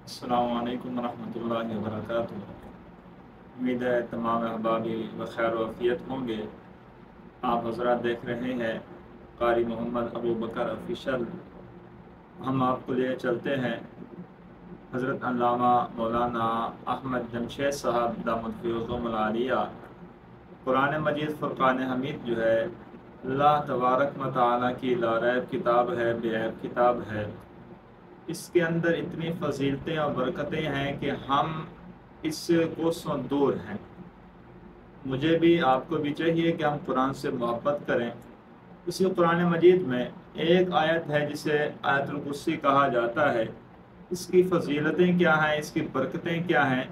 السلام علیکم ورحمۃ اللہ وبرکاتہ۔ امید ہے تمام احبابی بخیر و عافیت ہوں گے۔ آپ حضرات دیکھ رہے ہیں قاری محمد ابو بکر آفیشل۔ ہم آپ کو لے چلتے ہیں حضرت علامہ مولانا احمد جمشید صاحب دامت فیضهم العالیہ۔ قرآن مجید فرقان حمید جو ہے اللہ تبارک و تعالیٰ کی لاریب کتاب ہے، بے عیب کتاب ہے۔ اس کے اندر اتنی فضیلتیں اور برکتیں ہیں کہ ہم اس سے کوسوں دور ہیں۔ مجھے بھی آپ کو بھی چاہیے کہ ہم قرآن سے محبت کریں۔ اسی قرآن مجید میں ایک آیت ہے جسے آیت الکرسی کہا جاتا ہے۔ اس کی فضیلتیں کیا ہیں، اس کی برکتیں کیا ہیں،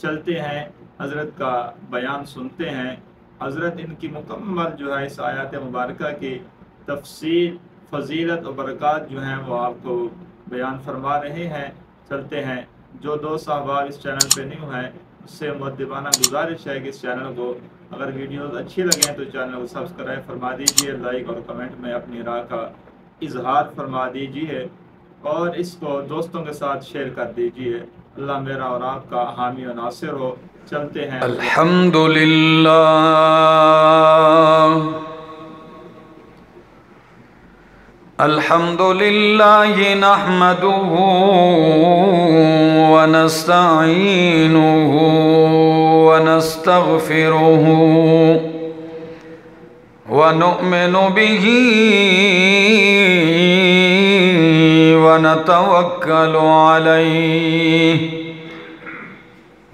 چلتے ہیں حضرت کا بیان سنتے ہیں۔ حضرت ان کی مکمل جو ہے اس آیت مبارکہ کی تفصیل، فضیلت اور برکات جو ہیں وہ آپ کو بیان فرما رہے ہیں۔ چلتے ہیں۔ جو دوست احباب اس چینل پہ نیو ہیں اس سے مؤدبانہ گزارش ہے کہ اس چینل کو اگر ویڈیوز اچھی لگیں تو چینل کو سبسکرائب فرما دیجئے، لائک اور کمنٹ میں اپنی رائے کا اظہار فرما دیجئے اور اس کو دوستوں کے ساتھ شیئر کر دیجئے۔ اللہ میرا اور آپ کا حامی و ناصر ہو۔ چلتے ہیں۔ الحمدللہ الحمدللہ نحمده ونستعینه ونستغفره ونؤمن به ونتوکل علیہ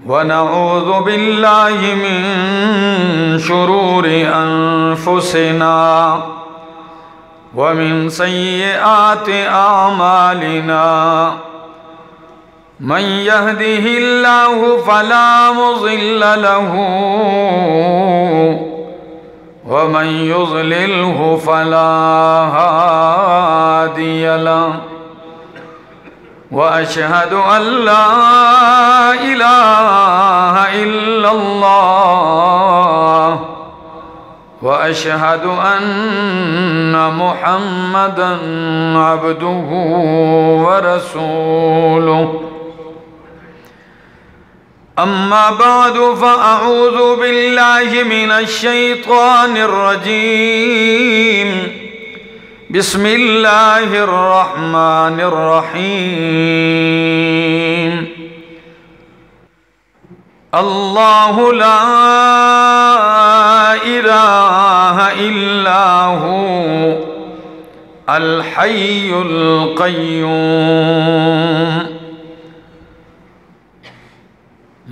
ونعوذ باللہ من شرور انفسنا ومن سیئات اعمالنا من يهده الله فلا مضل له ومن يضلله فلا هادي له وأشهد أن لا إله إلا الله وأشهد أن محمدًا عبده ورسوله أما بعد فأعوذ بالله من الشيطان الرجيم بسم الله الرحمن الرحيم الله لا إله إلا هو الحي القيوم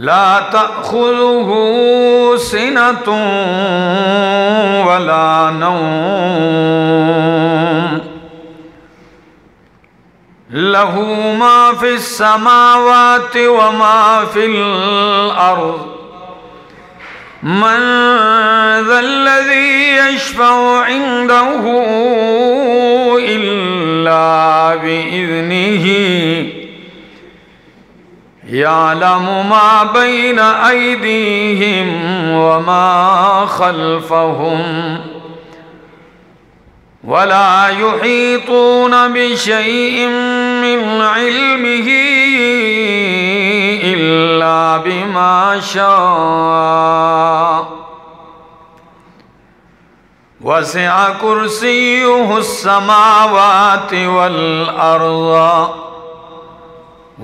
لا تأخذه سنة ولا نوم له ما في السماوات وما في الأرض من ذا الذي يشفع عنده إلا بإذنه يعلم ما بين أيديهم وما خلفهم ولا يحيطون بشيء من علمه إلا بما شاء وسع كرسيه السماوات والأرض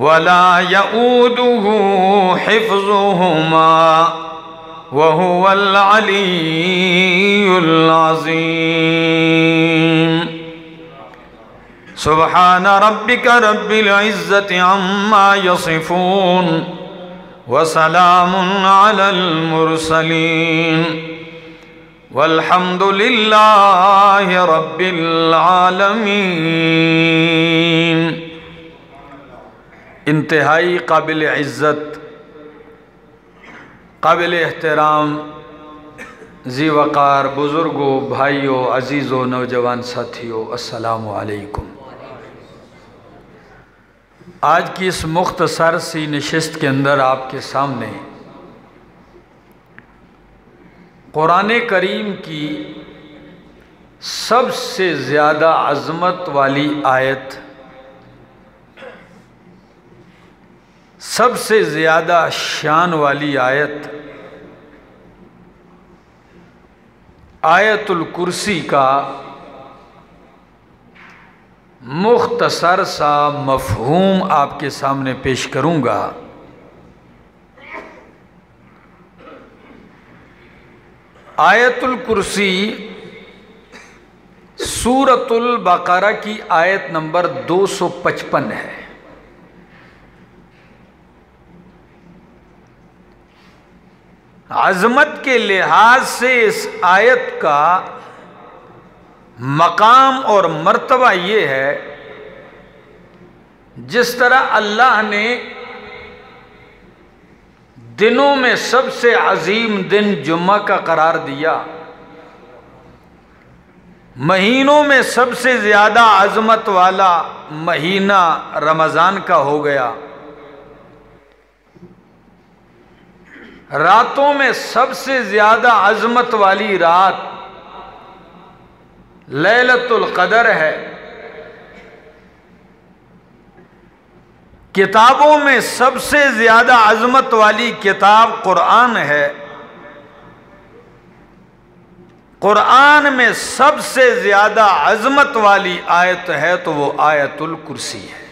ولا يؤوده حفظهما وهو العلي العظيم سبحان ربك رب العزة عما يصفون وسلام على المرسلين والحمد لله رب العالمين۔ انتہائی قابل عزت، قابل احترام، ذی وقار بزرگوں، بھائیوں، عزیزوں، نوجوان ساتھیوں، السلام علیکم۔ آج کی اس مختصر سی نشست کے اندر آپ کے سامنے قرآن کریم کی سب سے زیادہ عظمت والی آیت سب سے زیادہ شان والی آیت آیت الکرسی کا مختصر سا مفہوم آپ کے سامنے پیش کروں گا۔ آیت الکرسی سورۃ البقرہ کی آیت نمبر 255 ہے۔ عظمت کے لحاظ سے اس آیت کا مقام اور مرتبہ یہ ہے، جس طرح اللہ نے دنوں میں سب سے عظیم دن جمعہ کا قرار دیا، مہینوں میں سب سے زیادہ عظمت والا مہینہ رمضان کا ہو گیا، راتوں میں سب سے زیادہ عظمت والی رات لیلۃ القدر ہے، کتابوں میں سب سے زیادہ عظمت والی کتاب قرآن ہے، قرآن میں سب سے زیادہ عظمت والی آیت ہے تو وہ آیت الکرسی ہے۔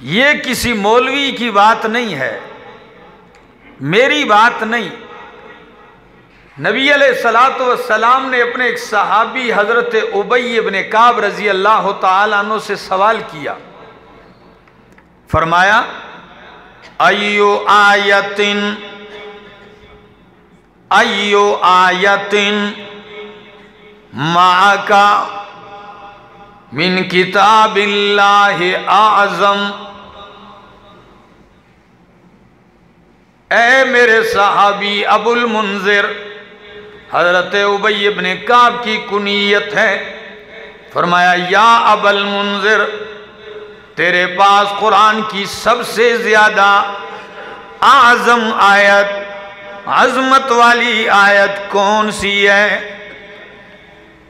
یہ کسی مولوی کی بات نہیں ہے، میری بات نہیں۔ نبی علیہ الصلوۃ والسلام نے اپنے ایک صحابی حضرت ابی بن کعب رضی اللہ تعالیٰ عنہ سے سوال کیا، فرمایا ایو آیتن معک من کتاب اللہ اعظم، اے میرے صحابی ابو المنذر، حضرت ابی بن کعب کی کنیت ہے، فرمایا یا ابا المنذر، تیرے پاس قرآن کی سب سے زیادہ اعظم آیت، عظمت والی آیت کون سی ہے؟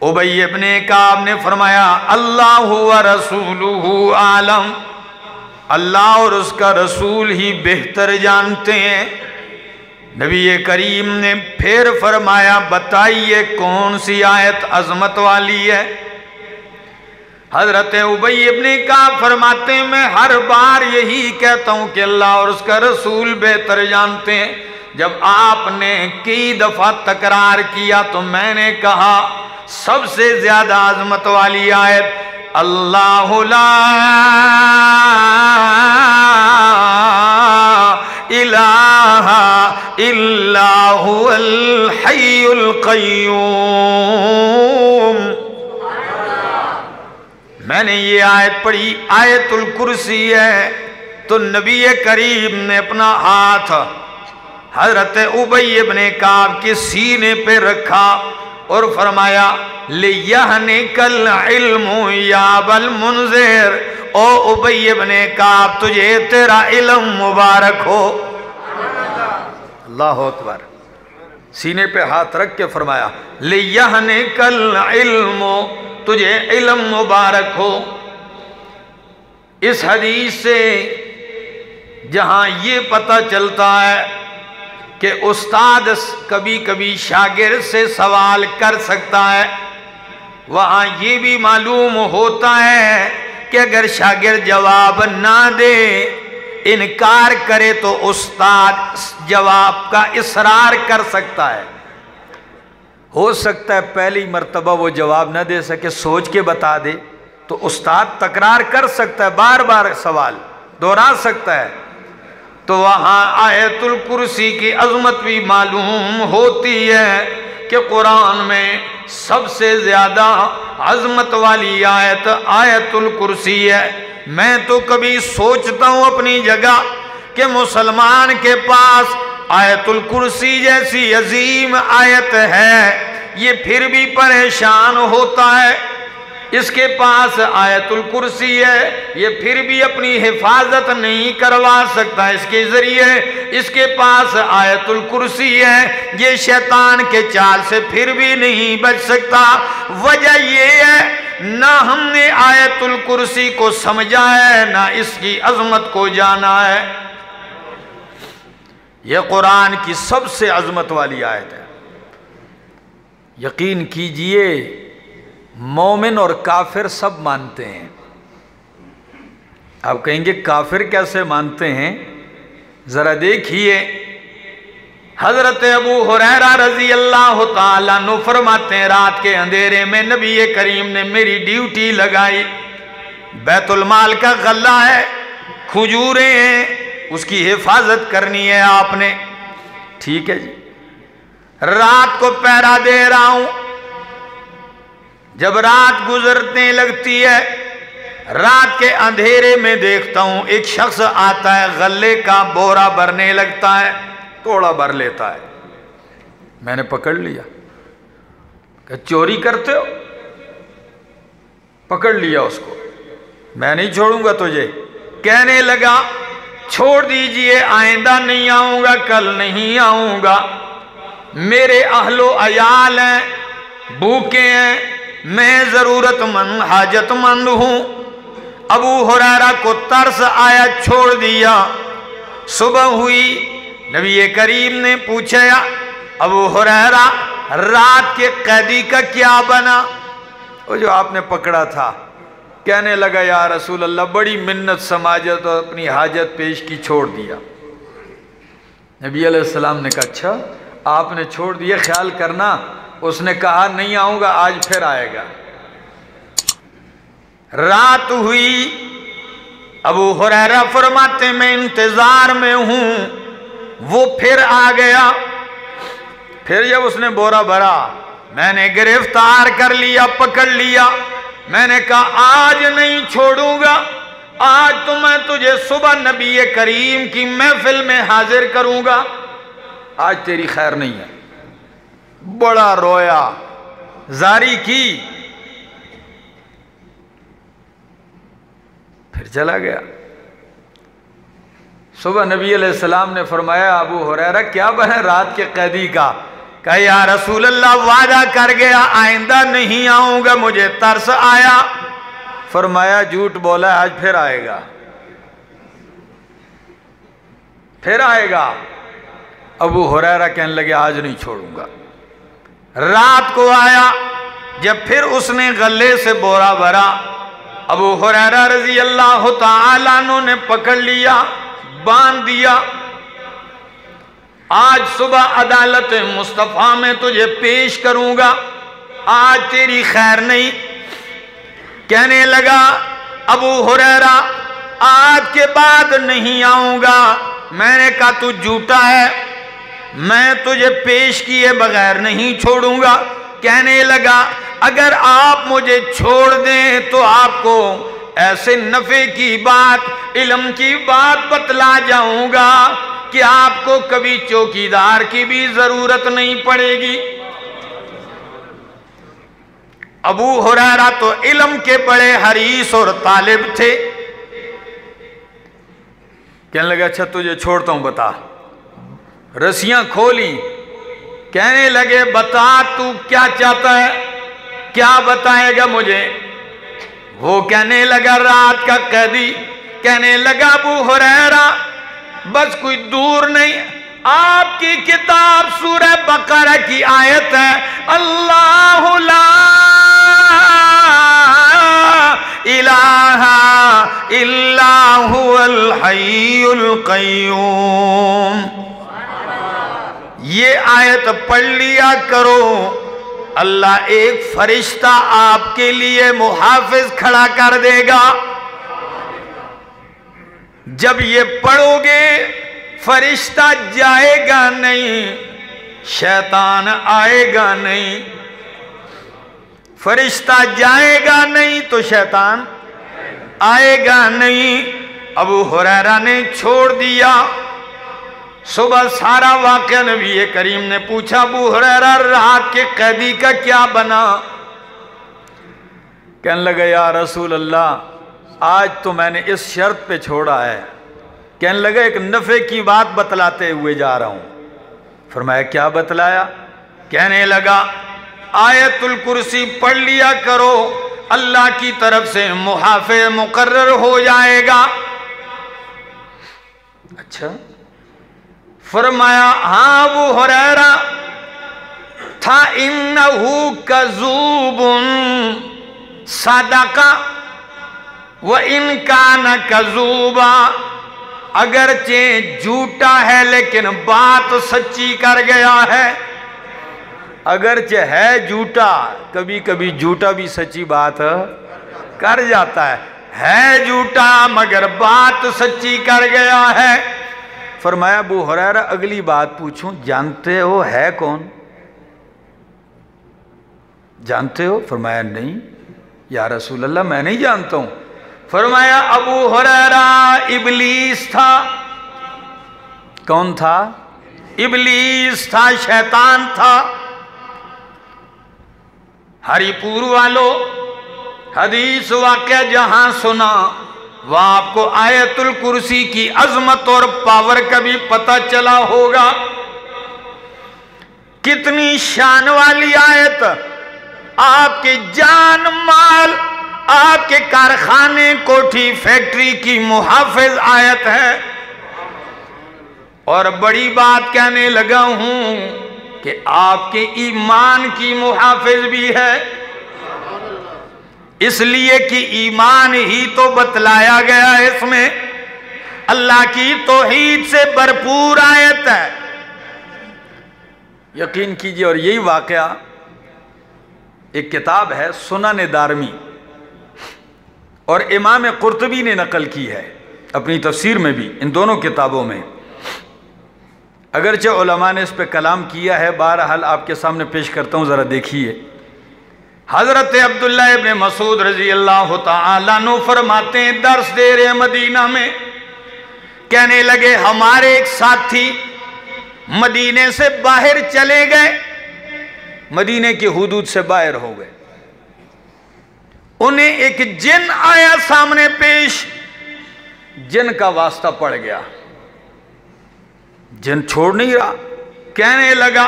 ابی بن کعب نے فرمایا اللہ و رسولہ عالم، اللہ اور اس کا رسول ہی بہتر جانتے ہیں۔ نبی کریم نے پھر فرمایا بتائیے کون سی آیت عظمت والی ہے؟ حضرت ابی بن کعب فرماتے ہیں میں ہر بار یہی کہتا ہوں کہ اللہ اور اس کا رسول بہتر جانتے ہیں۔ جب آپ نے کئی دفعہ تکرار کیا تو میں نے کہا سب سے زیادہ عظمت والی آیت اللہ لا الہ الا هو الحی القیوم۔ میں نے یہ آیت پڑھی، آیت الکرسی ہے، تو نبی کریم نے اپنا ہاتھ حضرت ابی بن کعب کے سینے پہ رکھا اور فرمایا لِيَحْنِكَ الْعِلْمُ يَا أَبَا الْمُنذِرِ، او ابی بن کعب تجھے تیرا علم مبارک ہو۔ اللہ اکبر، سینے پہ ہاتھ رکھ کے فرمایا لِيَحْنِكَ الْعِلْمُ، تجھے علم مبارک ہو۔ اس حدیث سے جہاں یہ پتہ چلتا ہے کہ استاد کبھی کبھی شاگرد سے سوال کر سکتا ہے، وہاں یہ بھی معلوم ہوتا ہے کہ اگر شاگرد جواب نہ دے، انکار کرے، تو استاد جواب کا اصرار کر سکتا ہے۔ ہو سکتا ہے پہلی مرتبہ وہ جواب نہ دے سکے، سوچ کے بتا دے، تو استاد تکرار کر سکتا ہے، بار بار سوال دہرا سکتا ہے۔ تو وہاں آیت الکرسی کی عظمت بھی معلوم ہوتی ہے کہ قرآن میں سب سے زیادہ عظمت والی آیت آیت الکرسی ہے۔ میں تو کبھی سوچتا ہوں اپنی جگہ کہ مسلمان کے پاس آیت الکرسی جیسی عظیم آیت ہے، یہ پھر بھی پریشان ہوتا ہے۔ اس کے پاس آیت الکرسی ہے، یہ پھر بھی اپنی حفاظت نہیں کروا سکتا، اس کے ذریعے اس کے پاس آیت الکرسی ہے، یہ شیطان کے چال سے پھر بھی نہیں بچ سکتا۔ وجہ یہ ہے نہ ہم نے آیت آیت الکرسی کو سمجھا ہے نہ اس کی عظمت کو جانا ہے۔ یہ قرآن کی سب سے عظمت والی آیت ہے۔ یقین کیجئے مومن اور کافر سب مانتے ہیں۔ آپ کہیں گے کافر کیسے مانتے ہیں؟ ذرا دیکھیے، حضرت ابو ہریرہ رضی اللہ تعالیٰ عنہ فرماتے ہیں رات کے اندھیرے میں نبی کریم نے میری ڈیوٹی لگائی، بیت المال کا غلہ ہے، کھجوریں ہیں، اس کی حفاظت کرنی ہے آپ نے۔ ٹھیک ہے جی، رات کو پہرا دے رہا ہوں، جب رات گزرنے لگتی ہے رات کے اندھیرے میں دیکھتا ہوں ایک شخص آتا ہے، غلے کا بورا بھرنے لگتا ہے، توڑا بھر لیتا ہے۔ میں نے پکڑ لیا کہ چوری کرتے ہو، پکڑ لیا اس کو، میں نہیں چھوڑوں گا تجھے۔ کہنے لگا چھوڑ دیجئے، آئندہ نہیں آؤں گا، کل نہیں آؤں گا، میرے اہل و عیال ہیں، بھوکے ہیں، میں ضرورت مند حاجت مند ہوں۔ ابو ہریرہ کو ترس آیا، چھوڑ دیا۔ صبح ہوئی، نبی کریم نے پوچھا ابو ہریرہ رات کے قیدی کا کیا بنا؟ وہ جو آپ نے پکڑا تھا۔ کہنے لگا یا رسول اللہ بڑی منت سماجت اور اپنی حاجت پیش کی، چھوڑ دیا۔ نبی علیہ السلام نے کہا اچھا آپ نے چھوڑ دیا، خیال کرنا اس نے کہا نہیں آؤں گا، آج پھر آئے گا۔ رات ہوئی، ابو ہریرہ فرماتے میں انتظار میں ہوں، وہ پھر آ گیا۔ پھر جب اس نے بورا بھرا میں نے گرفتار کر لیا، پکڑ لیا۔ میں نے کہا آج نہیں چھوڑوں گا، آج تو میں تجھے صبح نبی کریم کی محفل میں حاضر کروں گا، آج تیری خیر نہیں ہے۔ بڑا رویا، زاری کی، پھر چلا گیا۔ صبح نبی علیہ السلام نے فرمایا ابو ہریرہ کیا بنا رات کے قیدی کا؟ کہا یا رسول اللہ وعدہ کر گیا آئندہ نہیں آؤں گا، مجھے ترس آیا۔ فرمایا جھوٹ بولا، آج پھر آئے گا، پھر آئے گا۔ ابو ہریرہ کہنے لگے آج نہیں چھوڑوں گا۔ رات کو آیا، جب پھر اس نے غلے سے بورا بھرا، ابو ہریرہ رضی اللہ تعالیٰ عنہ نے پکڑ لیا، باندھ دیا۔ آج صبح عدالت مصطفیٰ میں تجھے پیش کروں گا، آج تیری خیر نہیں۔ کہنے لگا ابو ہریرہ آج کے بعد نہیں آؤں گا۔ میں نے کہا تو جھوٹا ہے، میں تجھے پیش کیے بغیر نہیں چھوڑوں گا۔ کہنے لگا اگر آپ مجھے چھوڑ دیں تو آپ کو ایسے نفع کی بات، علم کی بات بتلا جاؤں گا کہ آپ کو کبھی چوکیدار کی بھی ضرورت نہیں پڑے گی۔ ابو ہریرہ تو علم کے بڑے حریص اور طالب تھے۔ کہنے لگا اچھا تجھے چھوڑتا ہوں، بتا۔ رسیاں کھولی، کہنے لگے بتا تو کیا چاہتا ہے، کیا بتائے گا مجھے؟ وہ کہنے لگا رات کا قیدی کہنے لگا ابو ہریرہ بس کوئی دور نہیں، آپ کی کتاب سورہ بقرہ کی آیت ہے اللہ لا الہ الا هو الحی القیوم، یہ آیت پڑھ لیا کرو، اللہ ایک فرشتہ آپ کے لیے محافظ کھڑا کر دے گا۔ جب یہ پڑھو گے فرشتہ جائے گا نہیں، شیطان آئے گا نہیں، فرشتہ جائے گا نہیں تو شیطان آئے گا نہیں۔ ابو ہریرہ نے چھوڑ دیا۔ صبح سارا واقعہ نبی کریم نے پوچھا ابو ہریرہ رات کے قیدی کا کیا بنا؟ کہنے لگا یا رسول اللہ آج تو میں نے اس شرط پہ چھوڑا ہے۔ کہنے لگا ایک نفع کی بات بتلاتے ہوئے جا رہا ہوں۔ فرمایا کیا بتلایا؟ کہنے لگا آیت الکرسی پڑھ لیا کرو، اللہ کی طرف سے محافظ مقرر ہو جائے گا۔ اچھا، فرمایا ہاں ابو ہریرہ تھا انہو کذوب صدق وان کان کذوبا، اگرچہ جھوٹا ہے لیکن بات سچی کر گیا ہے۔ اگرچہ ہے جھوٹا، کبھی کبھی جھوٹا بھی سچی بات کر جاتا ہے جھوٹا مگر بات سچی کر گیا ہے۔ فرمایا ابو ہریرہ اگلی بات پوچھوں، جانتے ہو ہے کون؟ جانتے ہو؟ فرمایا نہیں یا رسول اللہ میں نہیں جانتا ہوں۔ فرمایا ابو ہریرہ ابلیس تھا۔ کون تھا؟ ابلیس تھا، شیطان تھا۔ ہری پور والوں حدیث واقعہ جہاں سنا وہ آپ کو آیت الکرسی کی عظمت اور پاور کا بھی پتہ چلا ہوگا۔ کتنی شان والی آیت، آپ کے جان مال، آپ کے کارخانے کوٹھی فیکٹری کی محافظ آیت ہے۔ اور بڑی بات کہنے لگا ہوں کہ آپ کے ایمان کی محافظ بھی ہے، اس لیے کہ ایمان ہی تو بتلایا گیا ہے، اس میں اللہ کی توحید سے بھرپور آیت ہے۔ یقین کیجئے، اور یہی واقعہ ایک کتاب ہے سنن دارمی اور امام قرطبی نے نقل کی ہے اپنی تفسیر میں بھی، ان دونوں کتابوں میں۔ اگرچہ علماء نے اس پہ کلام کیا ہے، بہرحال آپ کے سامنے پیش کرتا ہوں، ذرا دیکھیے۔ حضرت عبداللہ ابن مسعود رضی اللہ تعالیٰ عنہ فرماتے ہیں، درس دے رہے مدینہ میں، کہنے لگے ہمارے ایک ساتھی مدینے سے باہر چلے گئے، مدینے کی حدود سے باہر ہو گئے، انہیں ایک جن آیا سامنے پیش، جن کا واسطہ پڑ گیا، جن چھوڑ نہیں رہا، کہنے لگا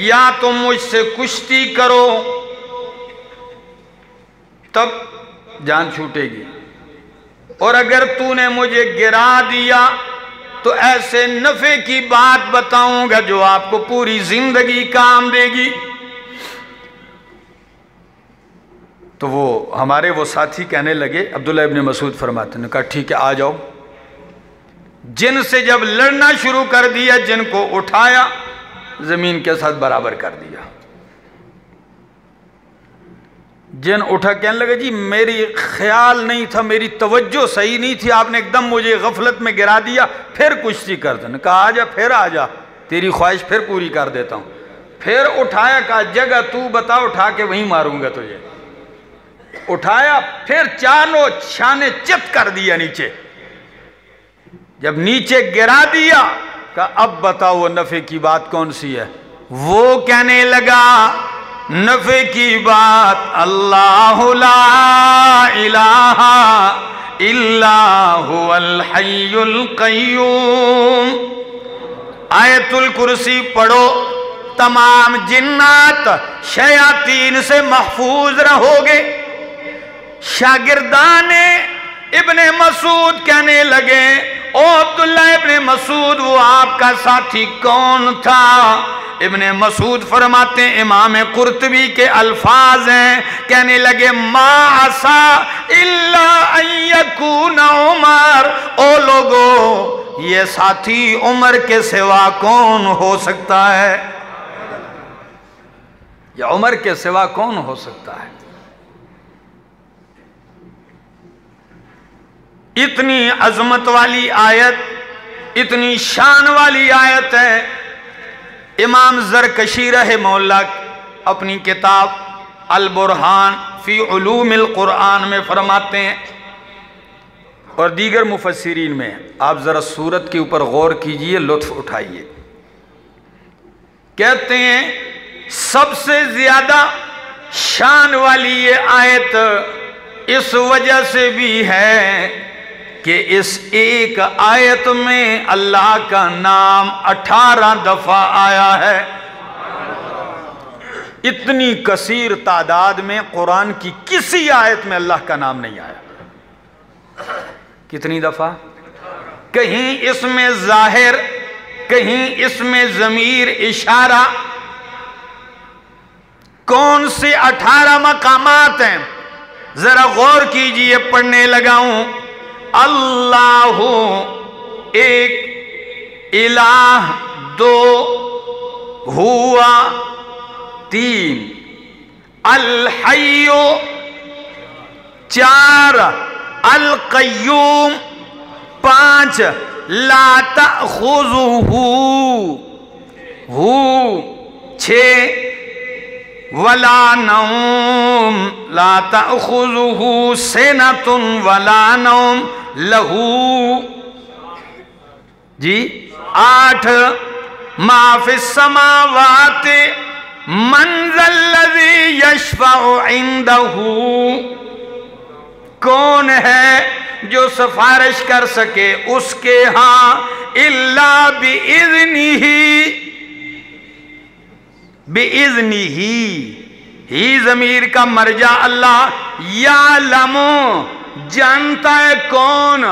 یا تم مجھ سے کشتی کرو تب جان چھوٹے گی، اور اگر تو نے مجھے گرا دیا تو ایسے نفع کی بات بتاؤں گا جو آپ کو پوری زندگی کام دے گی۔ تو وہ ہمارے وہ ساتھی کہنے لگے، عبداللہ ابن مسعود فرماتے ہیں، کہا ٹھیک ہے آ جاؤ۔ جن سے جب لڑنا شروع کر دیا، جن کو اٹھایا زمین کے ساتھ برابر کر دیا۔ جن اٹھا کہنے لگا جی میری خیال نہیں تھا، میری توجہ صحیح نہیں تھی، آپ نے ایک دم مجھے غفلت میں گرا دیا، پھر کشتی کر دیں۔ کہا آجا، پھر آجا، تیری خواہش پھر پوری کر دیتا ہوں۔ پھر اٹھایا، کہا جگہ تو بتا، اٹھا کے وہیں ماروں گا تجھے۔ اٹھایا، پھر چانو چھانے چت کر دیا نیچے۔ جب نیچے گرا دیا، کہا اب بتاؤ وہ نفع کی بات کون سی ہے؟ وہ کہنے لگا نفع کی بات اللہ لا الہ الا هو الحی القیوم۔ آیت الکرسی پڑھو، تمام جنات شیاطین سے محفوظ رہو گے۔ شاگردان ابن مسعود کہنے لگے او عبداللہ ابن مسعود، وہ آپ کا ساتھی کون تھا؟ ابن مسعود فرماتے ہیں، امام قرطبی کے الفاظ ہیں، کہنے لگے ما عسا الا ان یکون عمر، او لوگو یہ ساتھی عمر کے سوا کون ہو سکتا ہے؟ یا عمر کے سوا کون ہو سکتا ہے؟ اتنی عظمت والی آیت، اتنی شان والی آیت ہے۔ امام زرکشی رحمہ اللہ اپنی کتاب البرہان فی علوم القرآن میں فرماتے ہیں، اور دیگر مفسرین میں، آپ ذرا سورت کے اوپر غور کیجئے، لطف اٹھائیے۔ کہتے ہیں سب سے زیادہ شان والی یہ آیت اس وجہ سے بھی ہے کہ اس ایک آیت میں اللہ کا نام 18 دفعہ آیا ہے۔ اتنی کثیر تعداد میں قرآن کی کسی آیت میں اللہ کا نام نہیں آیا. کتنی دفعہ؟ کہیں اس میں ظاہر، کہیں اس میں ضمیر اشارہ. کون سے 18 مقامات ہیں؟ ذرا غور کیجئے، پڑھنے لگا ہوں. اللہ ایک، الہ دو، ہوا تین، الحی چار، القیوم پانچ، لا تأخذہ چھ، ولا نوم لا تأخذہ سنۃ ولا نوم لہو جی آٹھ، ما فی السماوات من ذا الذی یشفع عندہ، کون ہے جو سفارش کر سکے اس کے ہاں، الا بإذنہ، بإذنہ ہی ضمیر کا مرجع اللہ. یعلم جانتا ہے کون،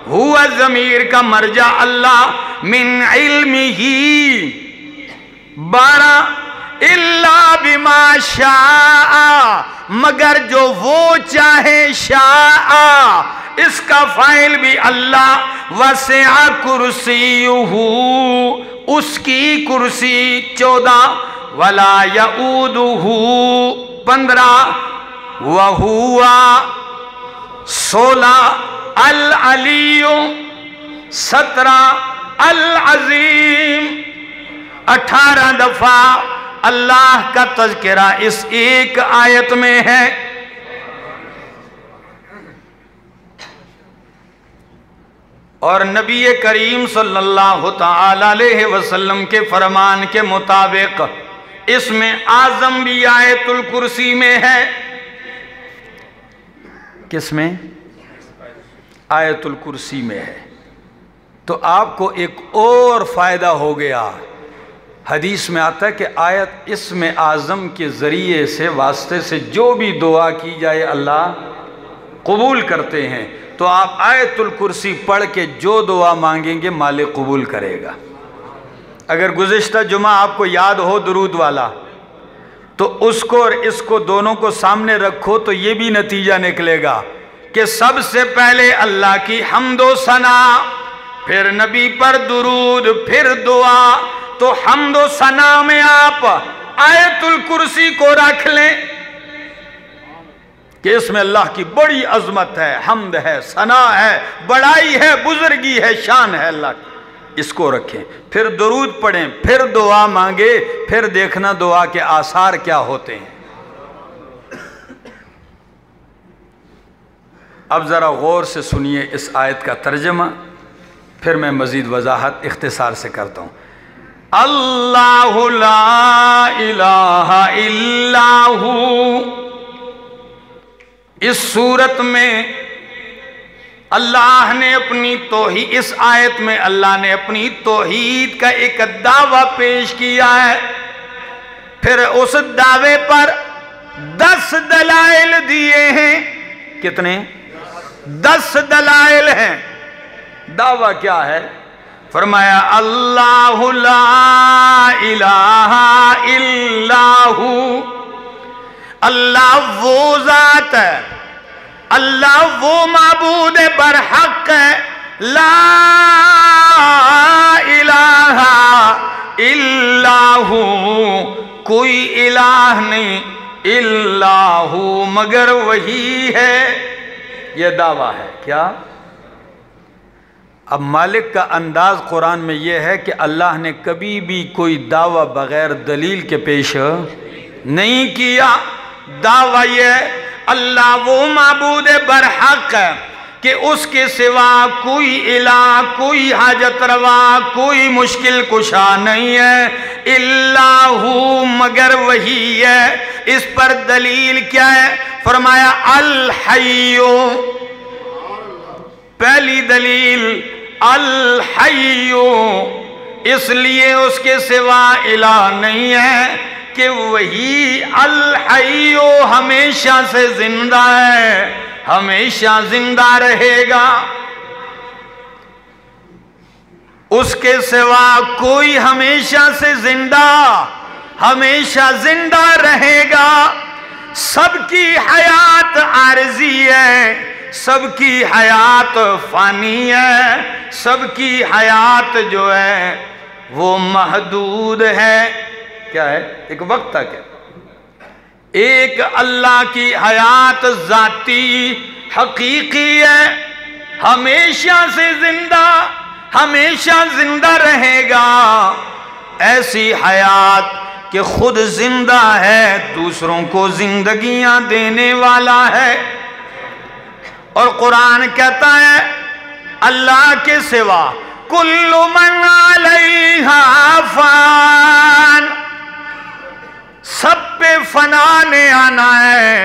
ہوا ضمیر کا مرجع اللہ، من علمہ 12، الا بما شاء مگر جو وہ چاہے، شاء اس کا فاعل بھی اللہ، وسع کرسیہ اس کی کرسی 14، ولا یعودہ 15، وہو 16، العلی 17، العظیم 18 دفعہ اللہ کا تذکرہ اس ایک آیت میں ہے. اور نبی کریم صلی اللہ تعالی علیہ وسلم کے فرمان کے مطابق اس میں اعظم بھی آیت الکرسی میں ہے. کس میں؟ آیت الکرسی میں ہے. تو آپ کو ایک اور فائدہ ہو گیا. حدیث میں آتا ہے کہ آیت اسم اعظم کے ذریعے سے، واسطے سے جو بھی دعا کی جائے اللہ قبول کرتے ہیں. تو آپ آیت الکرسی پڑھ کے جو دعا مانگیں گے مالک قبول کرے گا. اگر گزشتہ جمعہ آپ کو یاد ہو درود والا، تو اس کو اور اس کو دونوں کو سامنے رکھو تو یہ بھی نتیجہ نکلے گا کہ سب سے پہلے اللہ کی حمد و ثنا، پھر نبی پر درود، پھر دعا. تو حمد و ثنا میں آپ آیت الکرسی کو رکھ لیں کہ اس میں اللہ کی بڑی عظمت ہے، حمد ہے، ثنا ہے، بڑائی ہے، بزرگی ہے، شان ہے اللہ کی. اس کو رکھیں، پھر درود پڑھیں، پھر دعا مانگے، پھر دیکھنا دعا کے آثار کیا ہوتے ہیں. اب ذرا غور سے سنیے اس آیت کا ترجمہ، پھر میں مزید وضاحت اختصار سے کرتا ہوں. اللہ لا الہ الا ہو، اس صورت میں اللہ نے اپنی توحید، اس آیت میں اللہ نے اپنی توحید کا ایک دعویٰ پیش کیا ہے. پھر اس دعوے پر 10 دلائل دیے ہیں. کتنے؟ 10 دلائل ہیں. دعویٰ کیا ہے؟ فرمایا اللہ لا الہ الا ہو، اللہ وہ ذات ہے، اللہ وہ معبود برحق ہے، لا الہ الا ہو، کوئی الہ نہیں، الا ہو مگر وہی ہے. یہ دعویٰ ہے. کیا؟ اب مالک کا انداز قرآن میں یہ ہے کہ اللہ نے کبھی بھی کوئی دعویٰ بغیر دلیل کے پیش نہیں کیا. دعویٰ یہ اللہ وہ معبود برحق ہے کہ اس کے سوا کوئی الہ، کوئی حاجت روا، کوئی مشکل کشا نہیں ہے، الا ہو مگر وہی ہے. اس پر دلیل کیا ہے؟ فرمایا الحی، پہلی دلیل الحی، اس لیے اس کے سوا الہ نہیں ہے کہ وہی الحی ہمیشہ سے زندہ ہے، ہمیشہ زندہ رہے گا، اس کے سوا کوئی ہمیشہ سے ہمیشہ زندہ رہے گا۔ سب کی حیات عارضی ہے، سب کی حیات فانی ہے، سب کی حیات جو ہے وہ محدود ہے۔ کیا ہے؟ ایک وقت تک ہے۔ ایک اللہ کی حیات ذاتی حقیقی ہے، ہمیشہ سے زندہ، ہمیشہ زندہ رہے گا۔ ایسی حیات کہ خود زندہ ہے، دوسروں کو زندگیاں دینے والا ہے۔ اور قرآن کہتا ہے اللہ کے سوا کل من علیہا فان، سب پہ فنا نے آنا ہے۔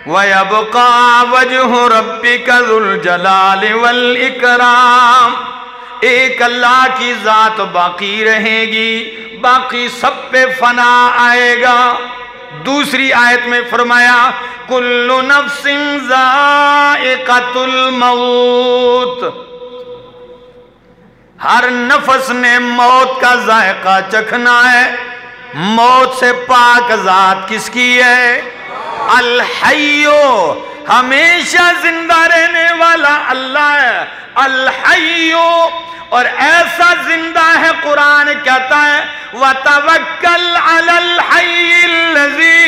وَيَبْقَى وَجْهُ رَبِّكَ ذُو الْجَلَالِ وَالْإِكْرَامِ، ایک اللہ کی ذات باقی رہے گی، باقی سب پہ فنا آئے گا۔ دوسری آیت میں فرمایا کُلُّ نَفْسٍ ذَائِقَةُ الْمَوْتِ، ہر نفس نے موت کا ذائقہ چکھنا ہے۔ موت سے پاک ذات کس کی ہے؟ الحیو، ہمیشہ زندہ رہنے والا اللہ ہے الحیو، اور ایسا زندہ ہے قرآن کہتا ہے وَتَوَكَّلْ عَلَى الْحَيِّ الَّذِي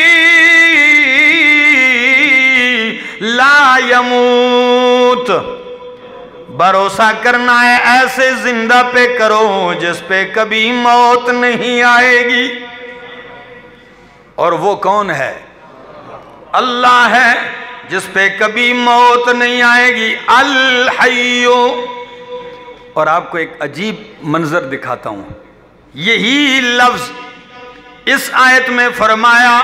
لَا يَمُوتُ، بھروسہ کرنا ہے ایسے زندہ پہ کرو جس پہ کبھی موت نہیں آئے گی۔ اور وہ کون ہے؟ اللہ ہے جس پہ کبھی موت نہیں آئے گی، الحیو۔ اور آپ کو ایک عجیب منظر دکھاتا ہوں، یہی لفظ اس آیت میں فرمایا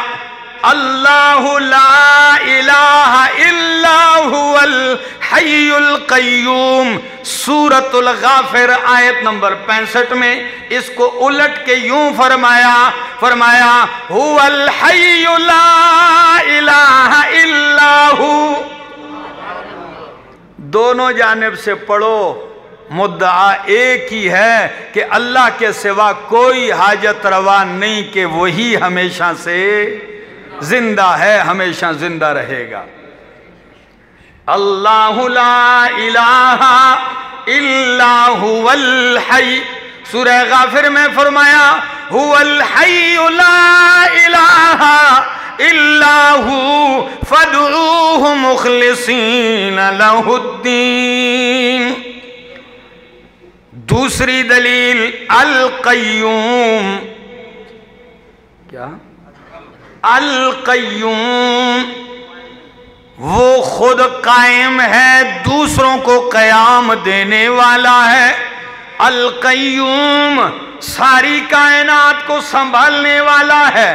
اللہ لا الہ الا هو الحی القیوم، سورۃ الغافر آیت نمبر 65 میں اس کو الٹ کے یوں فرمایا هو الحی لا الہ الا ہو۔ دونوں جانب سے پڑھو، مدعا ایک ہی ہے کہ اللہ کے سوا کوئی حاجت روا نہیں، کہ وہی ہمیشہ سے زندہ ہے، ہمیشہ زندہ رہے گا۔ اللہ لا الہ الا هو الحی، سورہ غافر میں فرمایا هو الحی لا الہ الا هو فادعوه مخلصین لہ الدین۔ دوسری دلیل القیوم، کیا؟ القیوم، وہ خود قائم ہے، دوسروں کو قیام دینے والا ہے۔ القیوم، ساری کائنات کو سنبھالنے والا ہے۔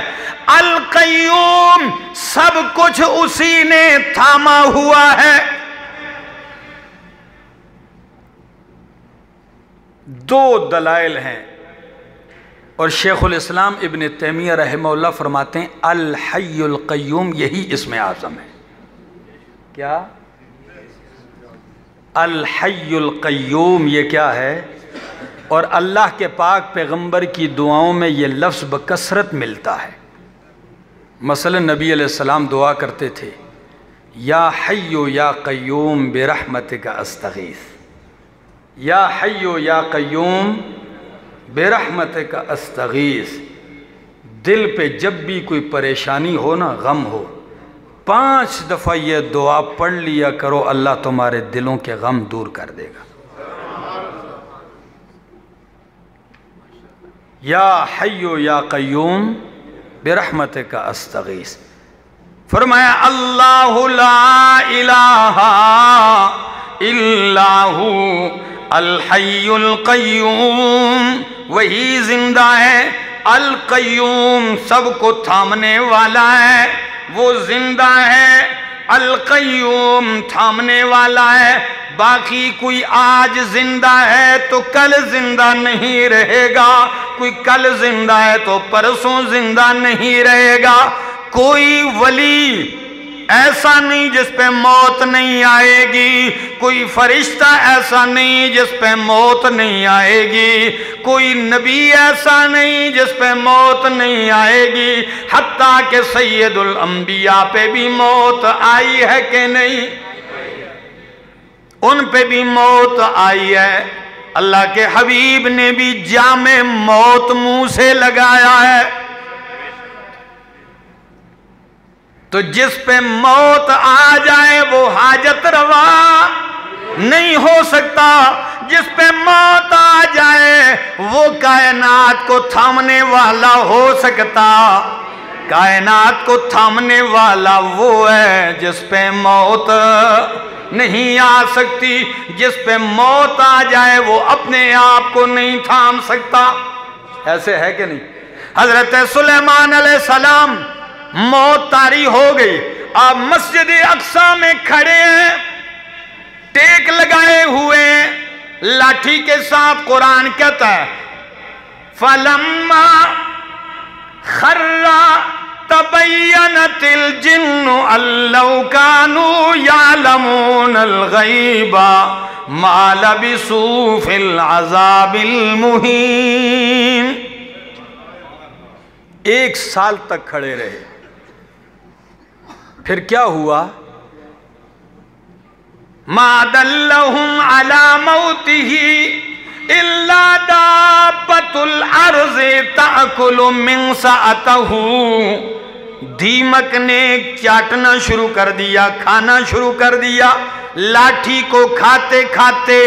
القیوم، سب کچھ اسی نے تھاما ہوا ہے۔ دو دلائل ہیں، اور شیخ الاسلام ابن تیمیہ رحمہ اللہ فرماتے ہیں الحی القیوم یہی اسم اعظم ہے۔ کیا؟ الحی القیوم یہ کیا ہے؟ اور اللہ کے پاک پیغمبر کی دعاؤں میں یہ لفظ بکثرت ملتا ہے۔ مثلا نبی علیہ السلام دعا کرتے تھے یا حی یا قیوم برحمتک استغیث، یا حی یا قیوم برحمتک استغیث۔ دل پہ جب بھی کوئی پریشانی ہو نا، غم ہو، 5 دفعہ یہ دعا پڑھ لیا کرو، اللہ تمہارے دلوں کے غم دور کر دے گا۔ یا حی یا قیوم برحمتک استغیث۔ فرمایا اللہ لا الہ الا ہو الحی القیوم، وہی زندہ ہے، القیوم سب کو تھامنے والا ہے، وہ زندہ ہے، القیوم تھامنے والا ہے، باقی کوئی آج زندہ ہے تو کل زندہ نہیں رہے گا، کوئی کل زندہ ہے تو پرسوں زندہ نہیں رہے گا، کوئی ولی ایسا نہیں جس پہ موت نہیں آئے گی، کوئی فرشتہ ایسا نہیں جس پہ موت نہیں آئے گی، کوئی نبی ایسا نہیں جس پہ موت نہیں آئے گی، حتیٰ کہ سید الانبیاء پہ بھی موت آئی ہے کہ نہیں؟ ان پہ بھی موت آئی ہے۔ اللہ کے حبیب نے بھی جام موت منہ سے لگایا ہے۔ تو جس پہ موت آ جائے وہ حاجت روا نہیں ہو سکتا، جس پہ موت آ جائے وہ کائنات کو تھامنے والا ہو سکتا۔ کائنات کو تھامنے والا وہ ہے جس پہ موت نہیں آ سکتی، جس پہ موت آ جائے وہ اپنے آپ کو نہیں تھام سکتا۔ ایسے ہے کہ نہیں؟ حضرت سلیمان علیہ السلام موت طاری ہو گئی، آپ مسجد اقصی میں کھڑے ہیں، ٹیک لگائے ہوئے ہیں، لاٹھی کے ساتھ قرآن کہتا ہے فَلَمَّا خَرَّ تَبَيَّنَتِ الْجِنُّ أَن لَّوْ كَانُوا يَعْلَمُونَ الْغَيْبَ مَا لَبِثُوا فِي الْعَذَابِ الْمُهِينِ۔ 1 سال تک کھڑے رہے، پھر کیا ہوا؟ مَا دَلَّهُمْ عَلَى مَوْتِهِ إِلَّا دَابَّةُ الْأَرْضِ تَأْكُلُ مِنْ سَأَتَهُ۔ دیمک نے چاٹنا شروع کر دیا، کھانا شروع کر دیا، لاٹھی کو کھاتے کھاتے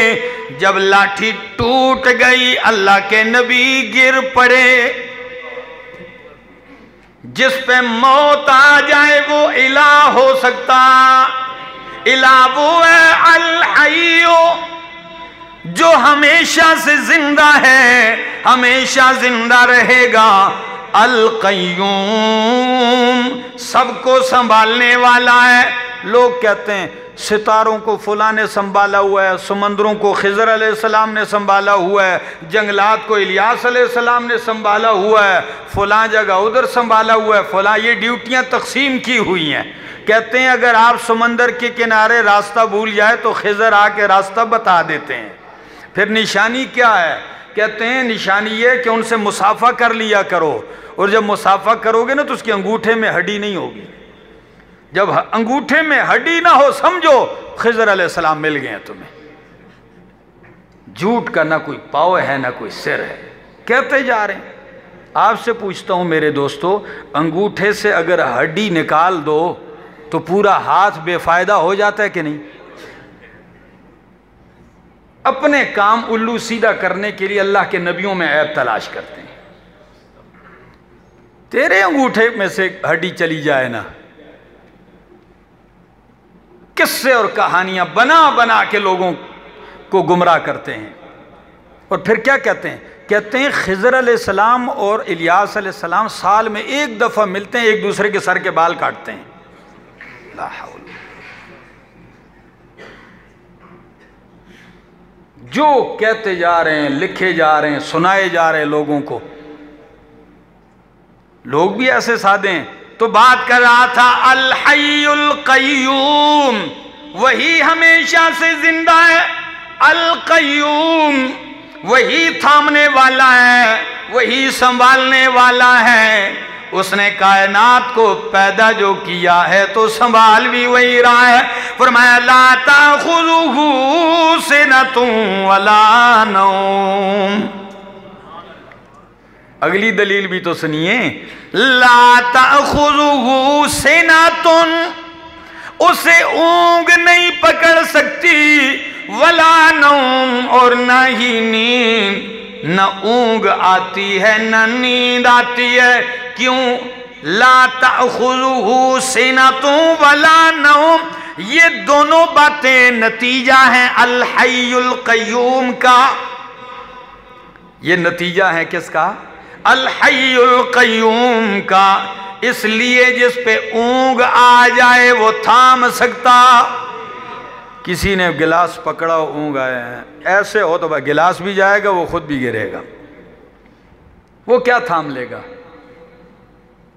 جب لاٹھی ٹوٹ گئی اللہ کے نبی گر پڑے۔ جس پہ موت آ جائے وہ الہ ہو سکتا، الہ وہ ہے الحیو جو ہمیشہ سے زندہ ہے، ہمیشہ زندہ رہے گا، القیوم سب کو سنبھالنے والا ہے۔ لوگ کہتے ہیں ستاروں کو فلاں نے سنبھالا ہوا ہے، سمندروں کو خضر علیہ السلام نے سنبھالا ہوا ہے، جنگلات کو الیاس علیہ السلام نے سنبھالا ہوا ہے، فلاں جگہ ادھر سنبھالا ہوا ہے، فلاں یہ ڈیوٹیاں تقسیم کی ہوئی ہیں۔ کہتے ہیں اگر آپ سمندر کے کنارے راستہ بھول جائے تو خضر آ کے راستہ بتا دیتے ہیں۔ پھر نشانی کیا ہے؟ کہتے ہیں نشانی یہ کہ ان سے مصافحہ کر لیا کرو، اور جب مصافحہ کرو گے نا تو اس کے انگوٹھے میں ہڈی نہیں ہوگی۔ جب انگوٹھے میں ہڈی نہ ہو سمجھو خضر علیہ السلام مل گئے ہیں تمہیں۔ جھوٹ کا نہ کوئی پاؤ ہے نہ کوئی سر ہے، کہتے جا رہے ہیں۔ آپ سے پوچھتا ہوں میرے دوستو، انگوٹھے سے اگر ہڈی نکال دو تو پورا ہاتھ بے فائدہ ہو جاتا ہے کہ نہیں؟ اپنے کام الو سیدھا کرنے کے لیے اللہ کے نبیوں میں عیب تلاش کرتے ہیں۔ تیرے انگوٹھے میں سے ہڈی چلی جائے نا، قصے اور کہانیاں بنا بنا کے لوگوں کو گمراہ کرتے ہیں۔ اور پھر کیا کہتے ہیں؟ کہتے ہیں خضر علیہ السلام اور الیاس علیہ السلام سال میں 1 دفعہ ملتے ہیں، ایک دوسرے کے سر کے بال کاٹتے ہیں۔ لا حول۔ جو کہتے جا رہے ہیں، لکھے جا رہے ہیں، سنائے جا رہے ہیں لوگوں کو، لوگ بھی ایسے سادے ہیں۔ تو بات کر رہا تھا الحی القیوم، وہی ہمیشہ سے زندہ ہے، القیوم وہی تھامنے والا ہے، وہی سنبھالنے والا ہے۔ اس نے کائنات کو پیدا جو کیا ہے تو سنبھال بھی وہی رہا ہے۔ فرمایا لا تأخذہ سنۃ ولا نوم۔ اگلی دلیل بھی تو سنیے، لا تأخذہ سنۃ، اسے اونگ نہیں پکڑ سکتی، ولا نوم، اور نہ ہی نیند، نہ اونگ آتی ہے نہ نیند آتی ہے۔ کیوں؟ لا تأخذہ سنۃ ولا نوم، یہ دونوں باتیں نتیجہ ہیں الحی القیوم کا۔ یہ نتیجہ ہے کس کا؟ الحی القیوم کا۔ اس لیے جس پہ اونگ آ جائے وہ تھام سکتا. کسی نے گلاس پکڑا اونگ آئے ہیں ایسے ہو تو بھائی گلاس بھی جائے گا، وہ خود بھی گرے گا، وہ کیا تھام لے گا.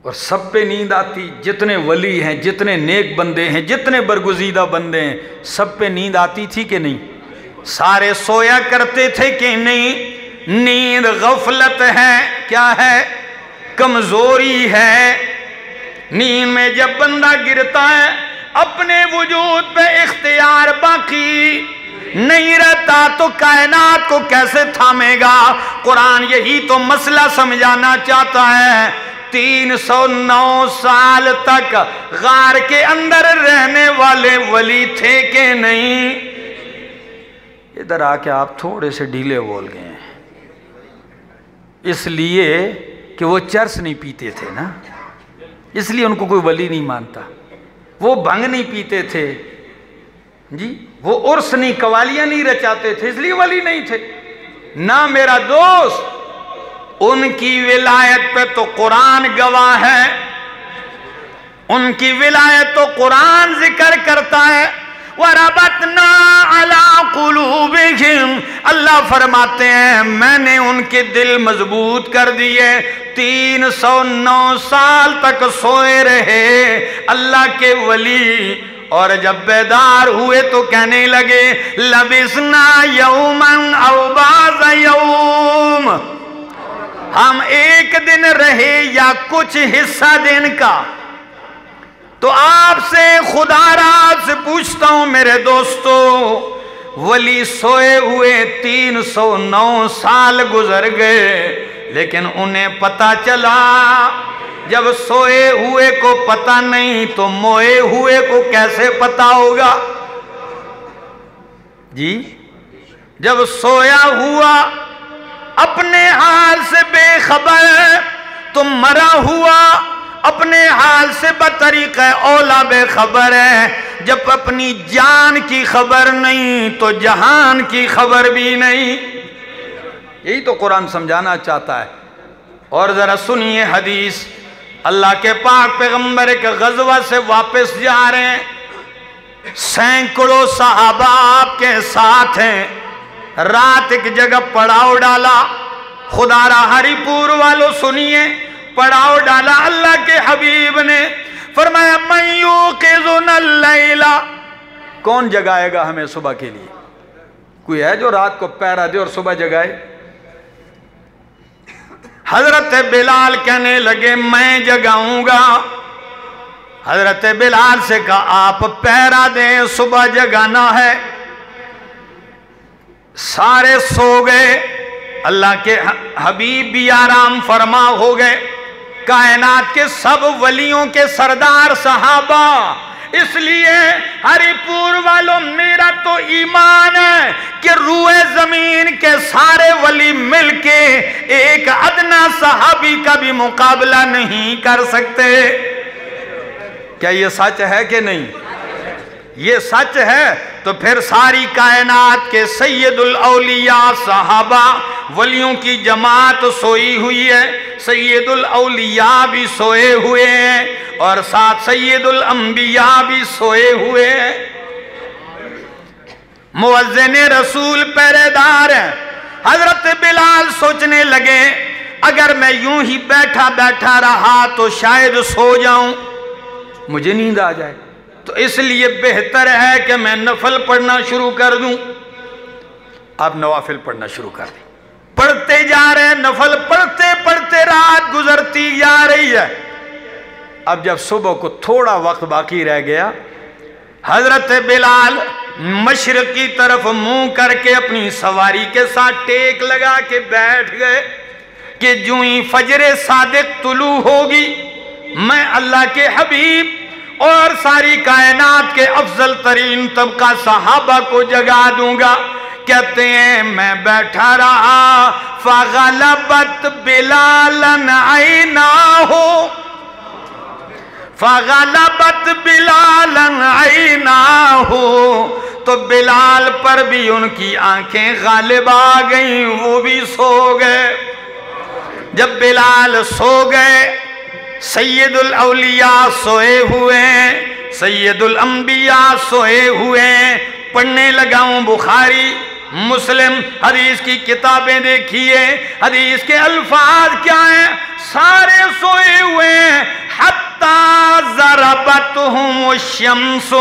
اور سب پہ نیند آتی، جتنے ولی ہیں، جتنے نیک بندے ہیں، جتنے برگزیدہ بندے ہیں، سب پہ نیند آتی تھی کہ نہیں؟ سارے سویا کرتے تھے کہ نہیں؟ نیند غفلت ہے، کیا ہے؟ کمزوری ہے. نیند میں جب بندہ گرتا ہے اپنے وجود پہ اختیار باقی نہیں رہتا تو کائنات کو کیسے تھامے گا؟ قرآن یہی تو مسئلہ سمجھانا چاہتا ہے. 309 سال تک غار کے اندر رہنے والے ولی تھے کہ نہیں؟ ادھر آ کے آپ تھوڑے سے ڈھیلے بول گئے ہیں، اس لیے کہ وہ چرس نہیں پیتے تھے نا، اس لیے ان کو کوئی ولی نہیں مانتا. وہ بھنگ نہیں پیتے تھے جی، وہ عرس نہیں، قوالیاں نہیں رچاتے تھے، اس لیے ولی نہیں تھے. نہ میرا دوست، ان کی ولایت پہ تو قرآن گواہ ہے، ان کی ولایت تو قرآن ذکر کرتا ہے. وَرَبَطْنَا عَلَىٰ قُلُوبِهِمْ، اللہ فرماتے ہیں میں نے ان کے دل مضبوط کر دیے. 309 سال تک سوئے رہے اللہ کے ولی، اور جب بیدار ہوئے تو کہنے لگے لَبِثْنَا يَوْمًا أَوْ بَعْضَ يَوْمٍ، ہم ایک دن رہے یا کچھ حصہ دن کا. تو آپ سے خدا را سے پوچھتا ہوں میرے دوستو، ولی سوئے ہوئے 309 سال گزر گئے، لیکن انہیں پتا چلا. جب سوئے ہوئے کو پتا نہیں تو موئے ہوئے کو کیسے پتا ہوگا جی؟ جب سویا ہوا اپنے حال سے بے خبر تو مرا ہوا اپنے حال سے بطریق اولا بے خبر ہے. جب اپنی جان کی خبر نہیں تو جہان کی خبر بھی نہیں. یہی تو قرآن سمجھانا چاہتا ہے. اور ذرا سنیے حدیث، اللہ کے پاک پیغمبر ایک غزوہ سے واپس جا رہے ہیں، سینکڑوں صحابہ آپ کے ساتھ ہیں. رات ایک جگہ پڑاؤ ڈالا. خدا را ہری پور والوں سنیے، پڑاؤ ڈالا اللہ کے حبیب نے. فرمایا من یوقظنا اللیل، کون جگائے گا ہمیں صبح کے لیے؟ کوئی ہے جو رات کو پہرا دے اور صبح جگائے؟ حضرت بلال کہنے لگے میں جگاؤں گا. حضرت بلال سے کہا آپ پہرا دیں، صبح جگانا ہے. سارے سو گئے، اللہ کے حبیب بھی آرام فرما ہو گئے. کائنات کے سب ولیوں کے سردار صحابہ. اس لیے ہری پور والوں میرا تو ایمان ہے کہ روئے زمین کے سارے ولی مل کے ایک ادنا صحابی کا بھی مقابلہ نہیں کر سکتے. کیا یہ سچ ہے کہ نہیں؟ یہ سچ ہے تو پھر ساری کائنات کے سید الاولیاء صحابہ ولیوں کی جماعت سوئی ہوئی ہے. سید الاولیاء بھی سوئے ہوئے ہیں اور ساتھ سید الانبیاء بھی سوئے ہوئے ہیں. مؤذن رسول پہرے دار ہیں. حضرت بلال سوچنے لگے اگر میں یوں ہی بیٹھا بیٹھا رہا تو شاید سو جاؤں، مجھے نیند آ جائے، تو اس لیے بہتر ہے کہ میں نفل پڑھنا شروع کر دوں. اب نوافل پڑھنا شروع کر دیں. پڑھتے جا رہے ہیں، نفل پڑھتے پڑھتے رات گزرتی جا رہی ہے. اب جب صبح کو تھوڑا وقت باقی رہ گیا، حضرت بلال مشرق کی طرف منہ کر کے اپنی سواری کے ساتھ ٹیک لگا کے بیٹھ گئے کہ جوں ہی فجر صادق طلوع ہوگی میں اللہ کے حبیب اور ساری کائنات کے افضل ترین طبقہ صحابہ کو جگا دوں گا. کہتے ہیں میں بیٹھا رہا فغلبت بلالا عیناہ، فغلبت بلالا عیناہ، تو بلال پر بھی ان کی آنکھیں غالب آ گئیں، وہ بھی سو گئے. جب بلال سو گئے سیدُ الاولیاء سوئے ہوئے، سید الانبیاء سوئے ہوئے، پڑھنے لگا ہوں بخاری مسلم حدیث کی کتابیں دیکھیے، حدیث کے الفاظ کیا ہیں؟ سارے سوئے ہوئے ہیں، حتی ضربتہم الشمس،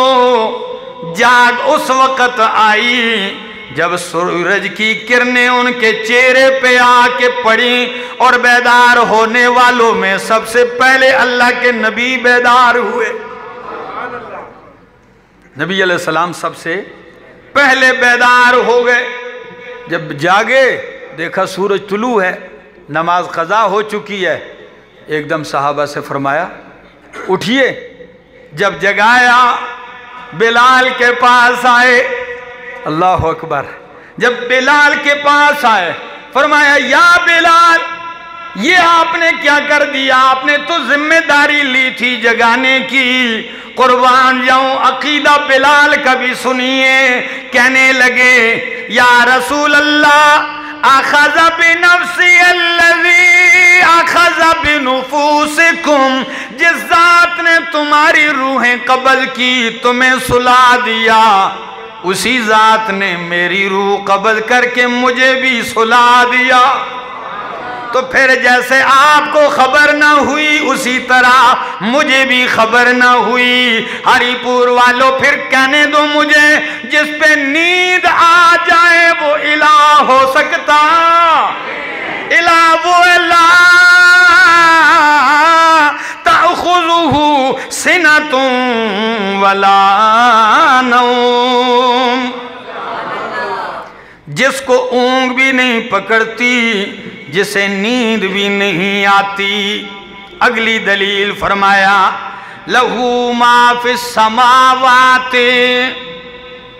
جاگ اس وقت آئی جب سورج کی کرنیں ان کے چہرے پہ آ کے پڑیں، اور بیدار ہونے والوں میں سب سے پہلے اللہ کے نبی بیدار ہوئے۔ نبی علیہ السلام سب سے پہلے بیدار ہو گئے۔ جب جاگے دیکھا سورج طلوع ہے، نماز قضا ہو چکی ہے، ایک دم صحابہ سے فرمایا اٹھیے۔ جب جگایا بلال کے پاس آئے، اللہ اکبر، جب بلال کے پاس آئے فرمایا یا بلال، یہ آپ نے کیا کر دیا؟ آپ نے تو ذمہ داری لی تھی جگانے کی، قربان جاؤں عقیدہ بلال کا بھی سنیے۔ کہنے لگے یا رسول اللہ، اخذ بنفسی الذی اخذ بنفوسکم، جس ذات نے تمہاری روحیں قبض کی تمہیں سلا دیا، اسی ذات نے میری روح قبض کر کے مجھے بھی سلا دیا۔ تو پھر جیسے آپ کو خبر نہ ہوئی اسی طرح مجھے بھی خبر نہ ہوئی۔ ہری پور والوں پھر کہنے دو مجھے، جس پہ نیند آ جائے وہ الہ ہو سکتا؟ الہ وہ الہ تأخذہ سنۃ ولا نوم، جس کو اونگ بھی نہیں پکڑتی، جسے نیند بھی نہیں آتی۔ اگلی دلیل فرمایا لہو ما فی السماوات،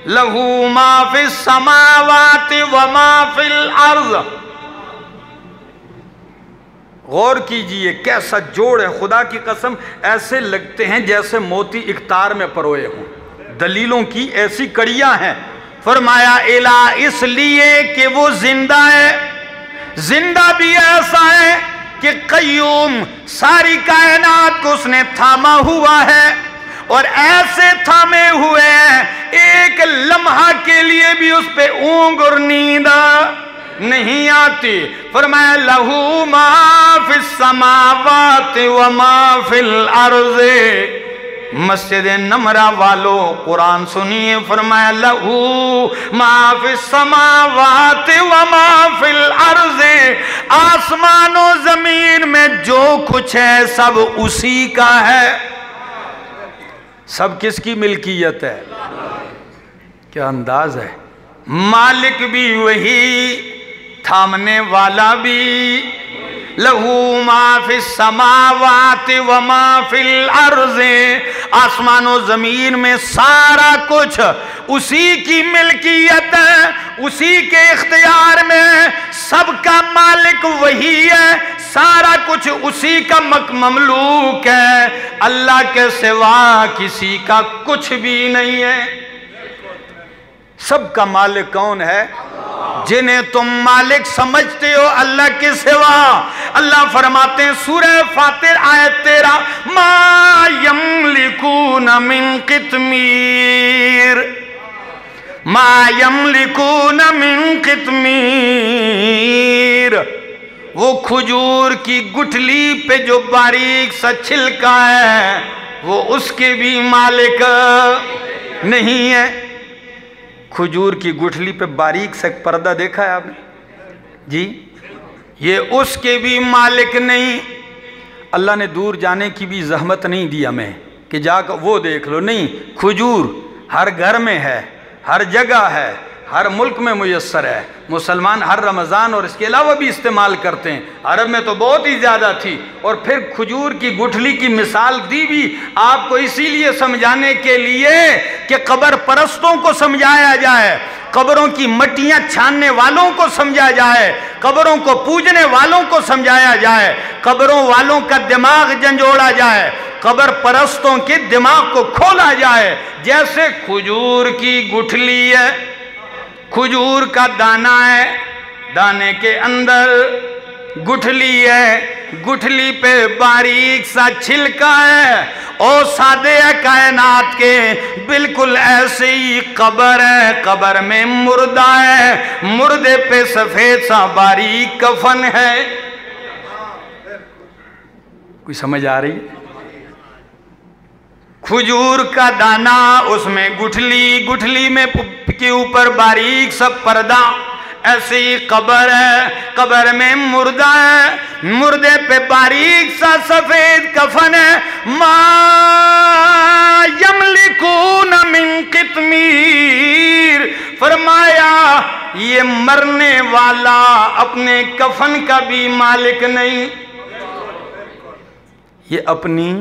لہو ما فی السماوات وما فی الارض۔ غور کیجئے کیسا جوڑ ہے، خدا کی قسم ایسے لگتے ہیں جیسے موتی اکتار میں پروئے ہوں، دلیلوں کی ایسی کڑیاں ہیں۔ فرمایا الہ اس لیے کہ وہ زندہ ہے، زندہ بھی ایسا ہے کہ قیوم، ساری کائنات کو اس نے تھاما ہوا ہے، اور ایسے تھامے ہوئے ہیں ایک لمحہ کے لیے بھی اس پہ اونگ اور نیند نہیں آتی۔ فرمایا لہو ما فی السماوات وما فی الارض۔ مسجد نمرہ والو قرآن سنیے، فرمایا لہو ما فی السماوات وما فی الارض، آسمان و زمین میں جو کچھ ہے سب اسی کا ہے۔ سب کس کی ملکیت ہے؟ کیا انداز ہے! مالک بھی وہی، تھامنے والا بھی۔ لہو ما فی السماوات وما فی الارض، آسمان و زمین میں سارا کچھ اسی کی ملکیت ہے، اسی کے اختیار میں، سب کا مالک وہی ہے، سارا کچھ اسی کا مملوک ہے، اللہ کے سوا کسی کا کچھ بھی نہیں ہے۔ سب کا مالک کون ہے؟ جنہیں تم مالک سمجھتے ہو اللہ کے سوا۔ اللہ فرماتے ہیں سورہ فاطر آیت 13، ما یملکون من قطمیر، ما یملکون من قطمیر، وہ کھجور کی گٹھلی پہ جو باریک سا چھلکا ہے وہ اس کے بھی مالک نہیں ہے۔ کھجور کی گٹھلی پہ باریک سا پردہ دیکھا ہے آپ نے جی؟ یہ اس کے بھی مالک نہیں۔ اللہ نے دور جانے کی بھی زحمت نہیں دی ہمیں کہ جا کر وہ دیکھ لو، نہیں، کھجور ہر گھر میں ہے، ہر جگہ ہے، ہر ملک میں میسر ہے۔ مسلمان ہر رمضان اور اس کے علاوہ بھی استعمال کرتے ہیں، عرب میں تو بہت ہی زیادہ تھی۔ اور پھر کھجور کی گٹھلی کی مثال دی بھی آپ کو اسی لیے سمجھانے کے لیے کہ قبر پرستوں کو سمجھایا جائے، قبروں کی مٹیاں چھاننے والوں کو سمجھا جائے، قبروں کو پوجنے والوں کو سمجھایا جائے، قبروں والوں کا دماغ جھنجھوڑا جائے، قبر پرستوں کے دماغ کو کھولا جائے۔ جیسے کھجور کی گٹھلی ہے، کھجور کا دانہ ہے، دانے کے اندر گٹھلی ہے، گٹھلی پہ باریک سا چھلکا ہے، اور سادے کائنات کے بالکل ایسے ہی قبر ہے، قبر میں مردہ ہے، مردے پہ سفید سا باریک کفن ہے۔ کوئی سمجھ آ رہی ہے؟ کھجور کا دانہ، اس میں گٹھلی، گٹھلی میں کے اوپر باریک سا پردہ، ایسی قبر ہے، قبر میں مردہ ہے، مردے پہ باریک سا سفید کفن ہے۔ ما یملکون من قطمیر، فرمایا یہ مرنے والا اپنے کفن کا بھی مالک نہیں، یہ اپنی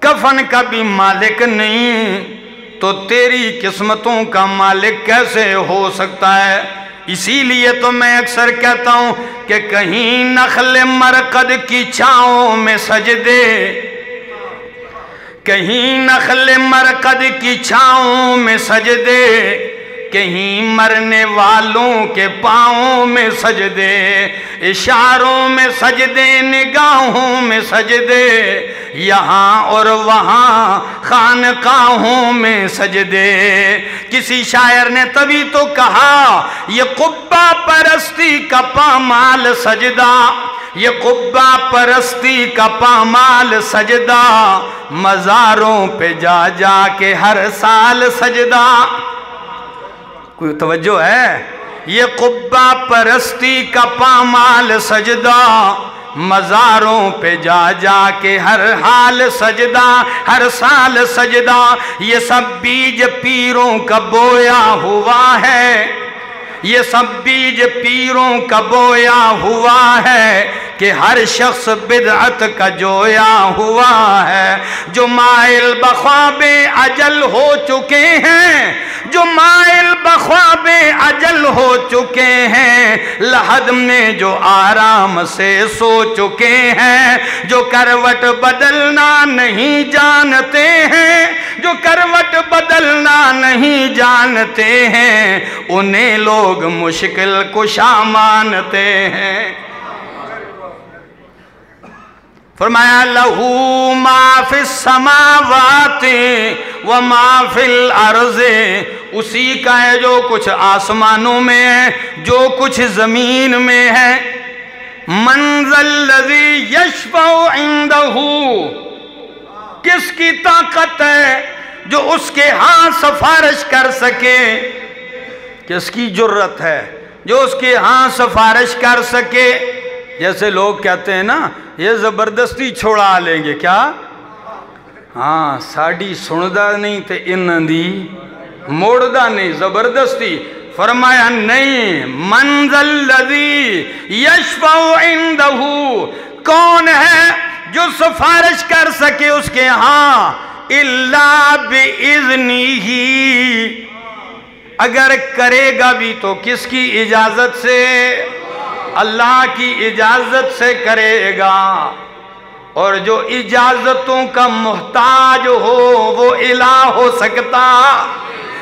کفن کا بھی مالک نہیں، تو تیری قسمتوں کا مالک کیسے ہو سکتا ہے؟ اسی لیے تو میں اکثر کہتا ہوں کہ کہیں نخل مرقد کی چھاؤں میں سجدے، کہیں نخل مرقد کی چھاؤں میں سجدے، کہیں مرنے والوں کے پاؤں میں سجدے، اشاروں میں سجدے، نگاہوں میں سجدے، یہاں اور وہاں خانقاہوں میں سجدے۔ کسی شاعر نے تبھی تو کہا یہ قبہ پرستی کا پامال سجدہ، یہ قبہ پرستی کا پامال سجدہ، مزاروں پہ جا جا کے ہر سال سجدہ۔ کوئی توجہ ہے؟ یہ قبہ پرستی کا پامال سجدہ، مزاروں پہ جا جا کے ہر حال سجدہ، ہر سال سجدہ، یہ سب بیج پیروں کا بویا ہوا ہے، یہ سب بیج پیروں کا بویا ہوا ہے، کہ ہر شخص بدعت کا جویا ہوا ہے۔ جو مائل بخواب اجل ہو چکے ہیں، جو مائل بخواب اجل ہو چکے ہیں، لحد میں جو آرام سے سو چکے ہیں، جو کروٹ بدلنا نہیں جانتے ہیں، جو کروٹ بدلنا نہیں جانتے ہیں، انہیں لوگ مشکل کشا مانتے ہیں۔ فرمایا لہو ما فی السماوات وما فی الارض، اسی کا ہے جو کچھ آسمانوں میں ہے، جو کچھ زمین میں ہے۔ من ذا الذی یشفع عندہ، کس کی طاقت ہے جو اس کے ہاں سفارش کر سکے؟ کس کی جرت ہے جو اس کے ہاں سفارش کر سکے؟ جیسے لوگ کہتے ہیں نا یہ زبردستی چھوڑا لیں گے، کیا؟ ہاں ساڑی سندہ نہیں تے انہاں دی موڑدہ نہیں، زبردستی۔ فرمایا نہیں، من ذا الذی یشفع عندہ، کون ہے جو سفارش کر سکے اس کے ہاں؟ الا بِإِذْنِهِ، اگر کرے گا بھی تو کس کی اجازت سے؟ اللہ کی اجازت سے کرے گا۔ اور جو اجازتوں کا محتاج ہو وہ الہ ہو سکتا؟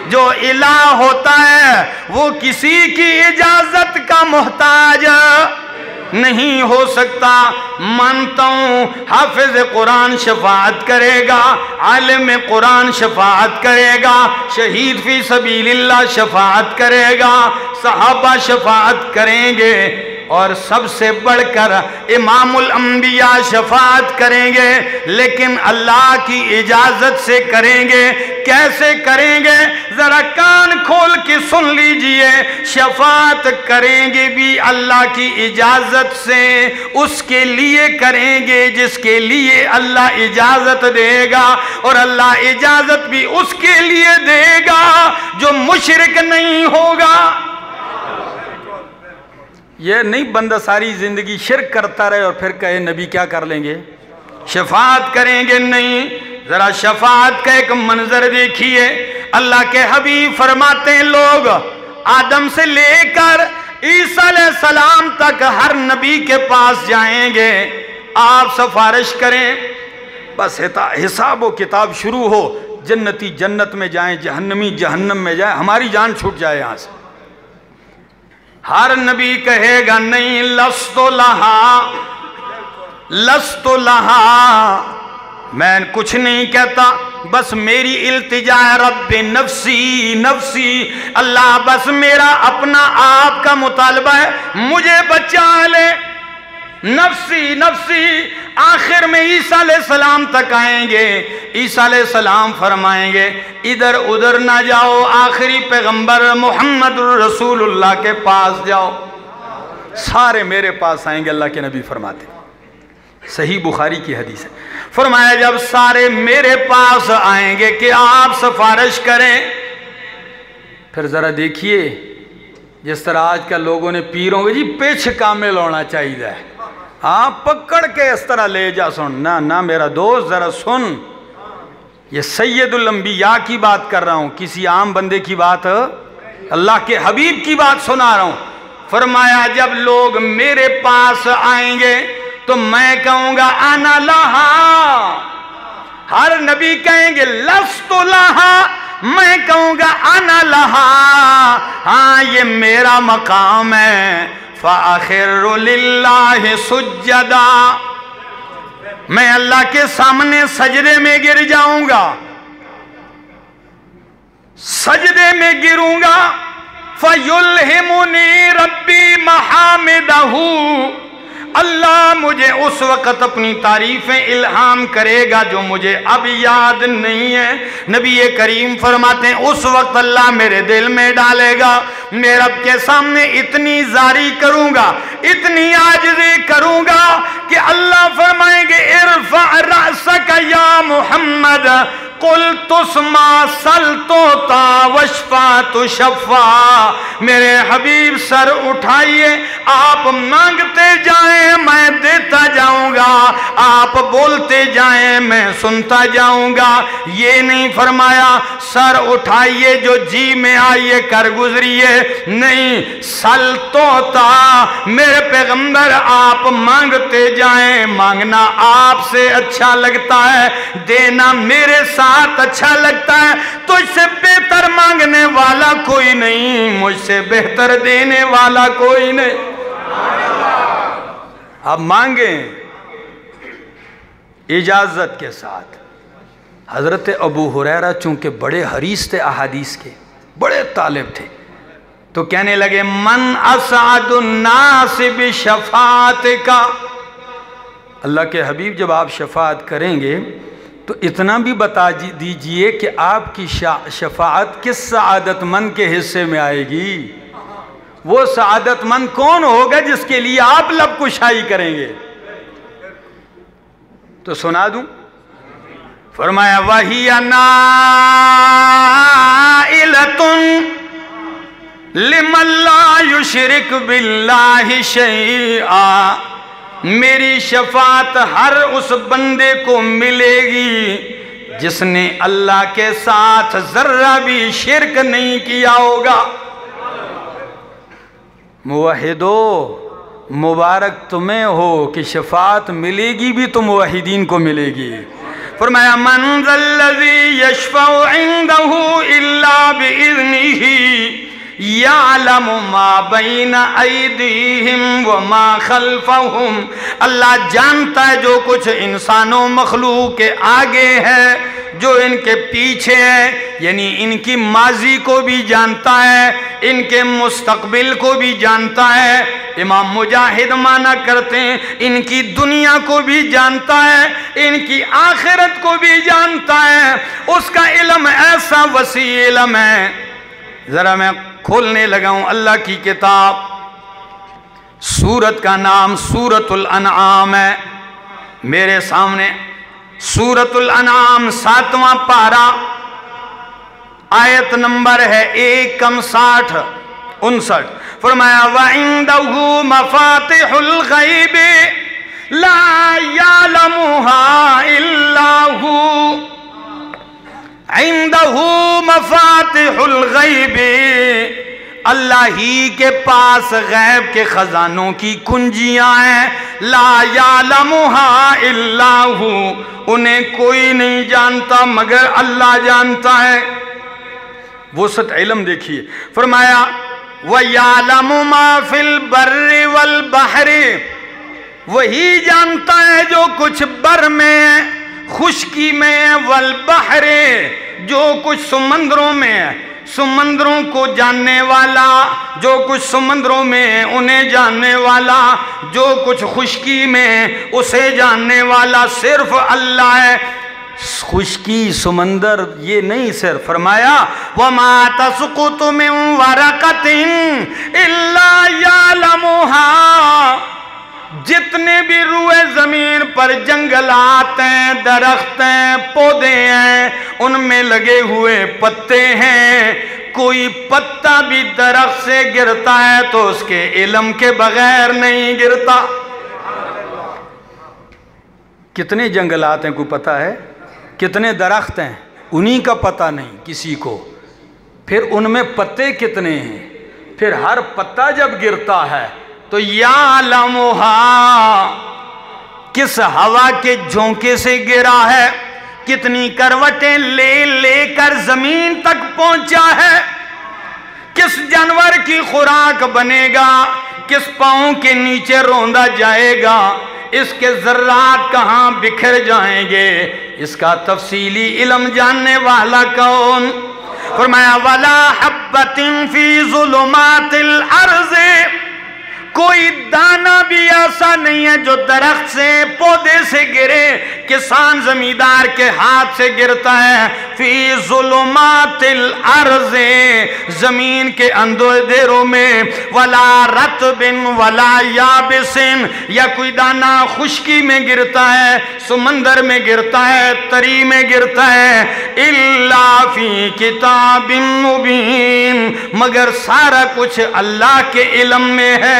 جو الہ ہوتا ہے وہ کسی کی اجازت کا محتاج نہیں ہو سکتا۔ مانتا ہوں حافظ قرآن شفاعت کرے گا، عالم قرآن شفاعت کرے گا، شہید فی سبیل اللہ شفاعت کرے گا، صحابہ شفاعت کریں گے، اور سب سے بڑھ کر امام الانبیاء شفاعت کریں گے، لیکن اللہ کی اجازت سے کریں گے۔ کیسے کریں گے؟ ذرا کان کھول کے سن لیجئے، شفاعت کریں گے بھی اللہ کی اجازت سے، اس کے لیے کریں گے جس کے لیے اللہ اجازت دے گا، اور اللہ اجازت بھی اس کے لیے دے گا جو مشرک نہیں ہوگا۔ یہ نہیں بندہ ساری زندگی شرک کرتا رہے اور پھر کہے نبی کیا کر لیں گے؟ شفاعت کریں گے، نہیں۔ ذرا شفاعت کا ایک منظر دیکھیے، اللہ کے حبیب فرماتے ہیں لوگ آدم سے لے کر عیسیٰ علیہ السلام تک ہر نبی کے پاس جائیں گے، آپ سفارش کریں، بس حساب و کتاب شروع ہو، جنتی جنت میں جائیں، جہنمی جہنم میں جائیں، ہماری جان چھوٹ جائے یہاں سے۔ ہر نبی کہے گا نہیں، لستو لہا، لستو لہا، میں کچھ نہیں کہتا، بس میری التجا ہے رب نفسی نفسی، اللہ بس میرا اپنا آپ کا مطالبہ ہے، مجھے بچا لے، نفسی نفسی۔ آخر میں عیسیٰ علیہ السلام تک آئیں گے، عیسیٰ علیہ السلام فرمائیں گے ادھر ادھر نہ جاؤ، آخری پیغمبر محمد الرسول اللہ کے پاس جاؤ، سارے میرے پاس آئیں گے، اللہ کے نبی فرماتے ہیں، صحیح بخاری کی حدیث ہے، فرمایا جب سارے میرے پاس آئیں گے کہ آپ سفارش کریں، پھر ذرا دیکھیے جس طرح آج کل لوگوں نے پیروں کے جی پیچھ کامل ہونا چاہیے، ہاں پکڑ کے اس طرح لے جا، سن نہ میرا دوست ذرا سن، یہ سید الانبیاء کی بات کر رہا ہوں، کسی عام بندے کی بات، اللہ کے حبیب کی بات سنا رہا ہوں۔ فرمایا جب لوگ میرے پاس آئیں گے تو میں کہوں گا انا لہا، ہر نبی کہیں گے لست لہا، میں کہوں گا انا لہا، ہاں یہ میرا مقام ہے، فَأَخِرُّ لِلَّهِ سُجَّدًا، میں اللہ کے سامنے سجدے میں گر جاؤں گا، سجدے میں گروں گا، فَيُلْهِمُنِي رَبِّي مَحَامِدَهُ، اللہ مجھے اس وقت اپنی تعریفیں الہام کرے گا جو مجھے اب یاد نہیں ہے۔ نبی کریم فرماتے ہیں اس وقت اللہ میرے دل میں ڈالے گا، میں رب کے سامنے اتنی زاری کروں گا، اتنی عاجزی کروں گا کہ اللہ فرمائیں گے ارفع رأسک یا محمد، قل تسمع سل توتا وشفا تشفا، میرے حبیب سر اٹھائیے، آپ مانگتے جائیں میں دیتا جاؤں گا، آپ بولتے جائیں میں سنتا جاؤں گا۔ یہ نہیں فرمایا سر اٹھائیے جو جی میں آئیے کر گزریے، نہیں، سل توتا، میرے پیغمبر آپ مانگتے جائیں، مانگنا آپ سے اچھا لگتا ہے، دینا میرے ساتھ اچھا لگتا ہے، تجھ سے بہتر مانگنے والا کوئی نہیں، مجھ سے بہتر دینے والا کوئی نہیں۔ اب مانگیں اجازت کے ساتھ۔ حضرت ابو ہریرہ چونکہ بڑے حریص تھے احادیث کے، بڑے طالب تھے، تو کہنے لگے من اسعد الناس بشفاعتک، اللہ کے حبیب جب آپ شفاعت کریں گے تو اتنا بھی بتا دیجئے کہ آپ کی شفاعت کس سعادت مند کے حصے میں آئے گی، وہ سعادت مند کون ہوگا جس کے لیے آپ لب کشائی کریں گے؟ تو سنا دوں، فرمایا وَهِيَ نَائِلَةٌ لِمَن لَا يُشْرِكْ بِاللَّهِ شَيْئًا، میری شفاعت ہر اس بندے کو ملے گی جس نے اللہ کے ساتھ ذرہ بھی شرک نہیں کیا ہوگا۔ موحدو مبارک تمہیں ہو کہ شفاعت ملے گی بھی تو موحدین کو ملے گی۔ فرمایا من ذا الذی یشفع عنده الا باذنہ یعلم ما بین ایدیہم وما خلفہم، اللہ جانتا ہے جو کچھ انسانوں مخلوق کے آگے ہے، جو ان کے پیچھے ہے، یعنی ان کی ماضی کو بھی جانتا ہے، ان کے مستقبل کو بھی جانتا ہے۔ امام مجاہد مانا کرتے ہیں ان کی دنیا کو بھی جانتا ہے، ان کی آخرت کو بھی جانتا ہے، اس کا علم ایسا وسیع علم ہے۔ ذرا میں کھولنے لگا ہوں اللہ کی کتاب، سورت کا نام سورت الانعام ہے میرے سامنے، سورت الانعام 7واں پارہ، آیت نمبر ہے 1:60-59، فرمایا وَعِندَهُ مَفَاتِحُ الْغَيْبِ لَا يَعْلَمُهَا إِلَّا هُوَ، عِندَهُ مَفَاتِحُ الْغَيْبِ، اللہ ہی کے پاس غیب کے خزانوں کی کنجیاں ہیں، لا یعلمها الا ہو، انہیں کوئی نہیں جانتا مگر اللہ جانتا ہے۔ وسعت علم دیکھیے، فرمایا وَيَعْلَمُ مَا فِي الْبَرِّ وَالْبَحْرِ، وہی جانتا ہے جو کچھ بر میں ہے، خشکی میں ہے، والبحر، جو کچھ سمندروں میں ہے، سمندروں کو جاننے والا، جو کچھ سمندروں میں ہے انہیں جاننے والا، جو کچھ خشکی میں ہے اسے جاننے والا صرف اللہ ہے۔ خشکی سمندر یہ نہیں صرف، فرمایا وَمَا تَسْقُطُ مِن وَرَقَةٍ إِلَّا يَعْلَمُهَا، جتنے بھی روئے زمین پر جنگلات ہیں، درخت ہیں، پودے ہیں، ان میں لگے ہوئے پتے ہیں، کوئی پتا بھی درخت سے گرتا ہے تو اس کے علم کے بغیر نہیں گرتا۔ کتنے جنگلات ہیں کوئی پتہ ہے؟ کتنے درخت ہیں انہی کا پتہ نہیں کسی کو، پھر ان میں پتے کتنے ہیں، پھر ہر پتا جب گرتا ہے تو یعلمھا، کس ہوا کے جھونکے سے گرا ہے، کتنی کروٹیں لے لے کر زمین تک پہنچا ہے، کس جانور کی خوراک بنے گا، کس پاؤں کے نیچے روندا جائے گا، اس کے ذرات کہاں بکھر جائیں گے، اس کا تفصیلی علم جاننے والا کون؟ فرمایا وَلَا حَبَّةٍ فِي ظُلُمَاتِ الْأَرْضِ، کوئی دانہ بھی ایسا نہیں ہے جو درخت سے، پودے سے گرے، کسان زمیندار کے ہاتھ سے گرتا ہے، فی ظلمات الارض، زمین کے اندھیروں میں، ولا رطب ولا یابس، یا کوئی دانہ خشکی میں گرتا ہے، سمندر میں گرتا ہے، تری میں گرتا ہے، الا فی کتاب مبین، مگر سارا کچھ اللہ کے علم میں ہے۔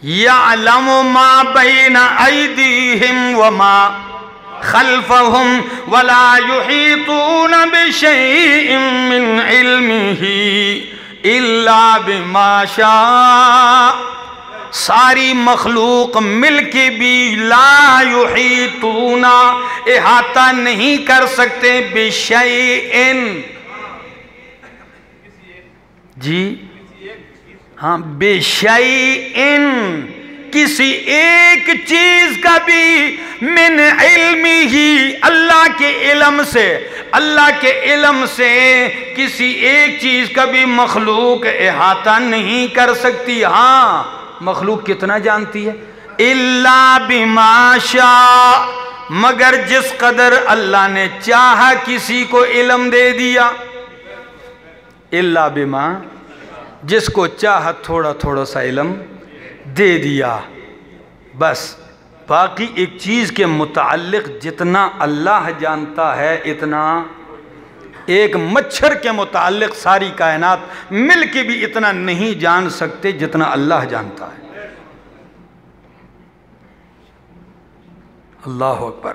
یعلم ما بین ایدیہم وما خلفہم ولا یحیطون بشیء من علمہ الا بما شاء، ساری مخلوق مل کے بھی لا یحیطون، احاطہ نہیں کر سکتے، بشیء، جی ہاں، بے شیئن، کسی ایک چیز کا بھی، من علم ہی، اللہ کے علم سے، اللہ کے علم سے کسی ایک چیز کا بھی مخلوق احاطہ نہیں کر سکتی۔ ہاں مخلوق کتنا جانتی ہے؟ الا بما شاء، مگر جس قدر اللہ نے چاہا کسی کو علم دے دیا، الا بما، جس کو چاہا تھوڑا تھوڑا سا علم دے دیا، بس باقی ایک چیز کے متعلق جتنا اللہ جانتا ہے اتنا، ایک مچھر کے متعلق ساری کائنات مل کے بھی اتنا نہیں جان سکتے جتنا اللہ جانتا ہے۔ اللہ اکبر۔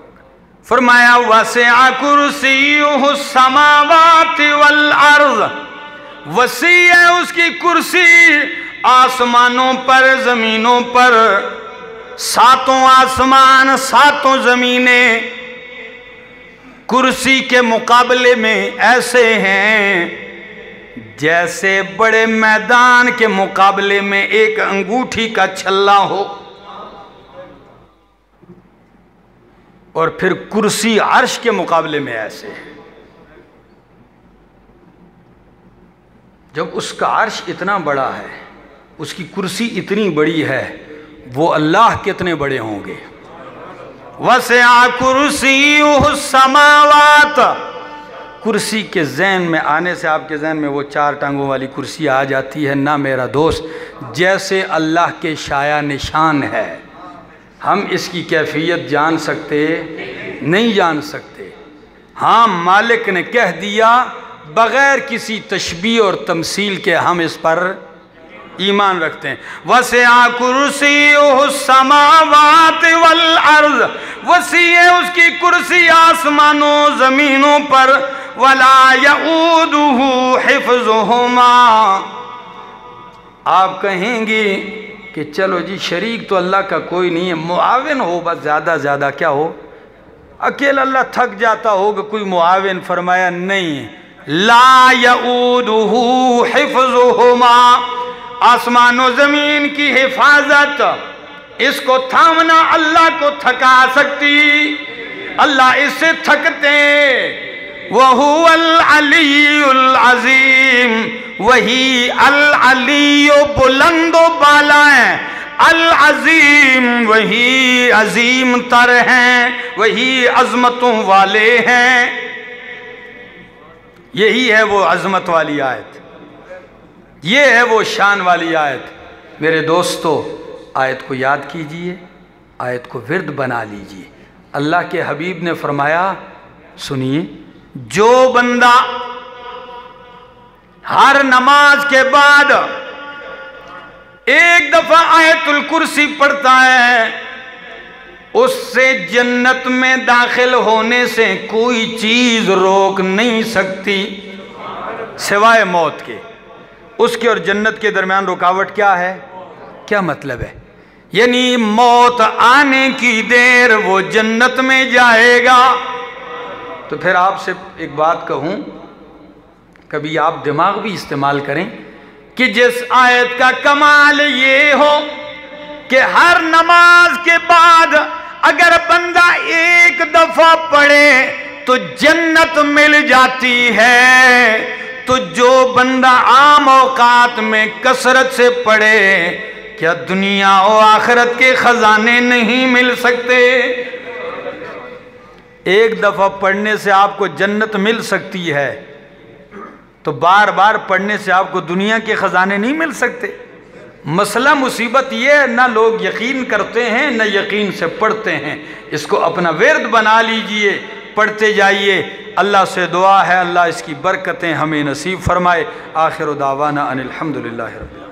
فرمایا وسع کرسیہ السماوات والارض، وسیع ہے اس کی کرسی آسمانوں پر، زمینوں پر، ساتوں آسمان ساتوں زمینیں کرسی کے مقابلے میں ایسے ہیں جیسے بڑے میدان کے مقابلے میں ایک انگوٹھی کا چھلا ہو، اور پھر کرسی عرش کے مقابلے میں ایسے ہے۔ جب اس کا عرش اتنا بڑا ہے، اس کی کرسی اتنی بڑی ہے، وہ اللہ کتنے بڑے ہوں گے۔ وسع کرسیہ السماوات، کرسی کے ذہن میں آنے سے آپ کے ذہن میں وہ 4 ٹانگوں والی کرسی آ جاتی ہے نا میرا دوست، جیسے اللہ کے شایع نشان ہے۔ ہم اس کی کیفیت جان سکتے نہیں جان سکتے، ہاں مالک نے کہہ دیا بغیر کسی تشبیہ اور تمثیل کے، ہم اس پر ایمان رکھتے ہیں۔ وسع کرسیہ السماوات والارض، وسیع ہے اس کی کرسی آسمانوں زمینوں پر، ولا یعودہ حفظہما۔ آپ کہیں گے کہ چلو جی شریک تو اللہ کا کوئی نہیں ہے، معاون ہو بس، زیادہ زیادہ کیا ہو، اکیلا اللہ تھک جاتا ہوگا، کوئی معاون؟ فرمایا نہیں، لا یعودہ حفظہما، آسمان و زمین کی حفاظت، اس کو تھامنا اللہ کو تھکا سکتی، اللہ اس سے تھکتے۔ وَهُوَ الْعَلِيُّ الْعَظِيمُ، وہی العلی بلند و بالا ہے، العظیم وہی عظیم تر ہیں، وہی عظمتوں والے ہیں۔ یہی ہے وہ عظمت والی آیت، یہ ہے وہ شان والی آیت۔ میرے دوستو، آیت کو یاد کیجئے، آیت کو ورد بنا لیجئے۔ اللہ کے حبیب نے فرمایا، سنیے، جو بندہ ہر نماز کے بعد ایک دفعہ آیت الکرسی پڑھتا ہے، اس سے جنت میں داخل ہونے سے کوئی چیز روک نہیں سکتی سوائے موت کے۔ اس کے اور جنت کے درمیان رکاوٹ کیا ہے؟ کیا مطلب ہے؟ یعنی موت آنے کی دیر وہ جنت میں جائے گا۔ تو پھر آپ سے ایک بات کہوں، کبھی آپ دماغ بھی استعمال کریں کہ جس آیت کا کمال یہ ہو کہ ہر نماز کے بعد اگر بندہ ایک دفعہ پڑھے تو جنت مل جاتی ہے، تو جو بندہ عام اوقات میں کثرت سے پڑھے، کیا دنیا و آخرت کے خزانے نہیں مل سکتے؟ ایک دفعہ پڑھنے سے آپ کو جنت مل سکتی ہے، تو بار بار پڑھنے سے آپ کو دنیا کے خزانے نہیں مل سکتے۔ مسئلہ مصیبت یہ ہے، نہ لوگ یقین کرتے ہیں نہ یقین سے پڑھتے ہیں۔ اس کو اپنا ورد بنا لیجئے، پڑھتے جائیے۔ اللہ سے دعا ہے اللہ اس کی برکتیں ہمیں نصیب فرمائے۔ آخر دعوانا ان الحمدللہ رب العالمین۔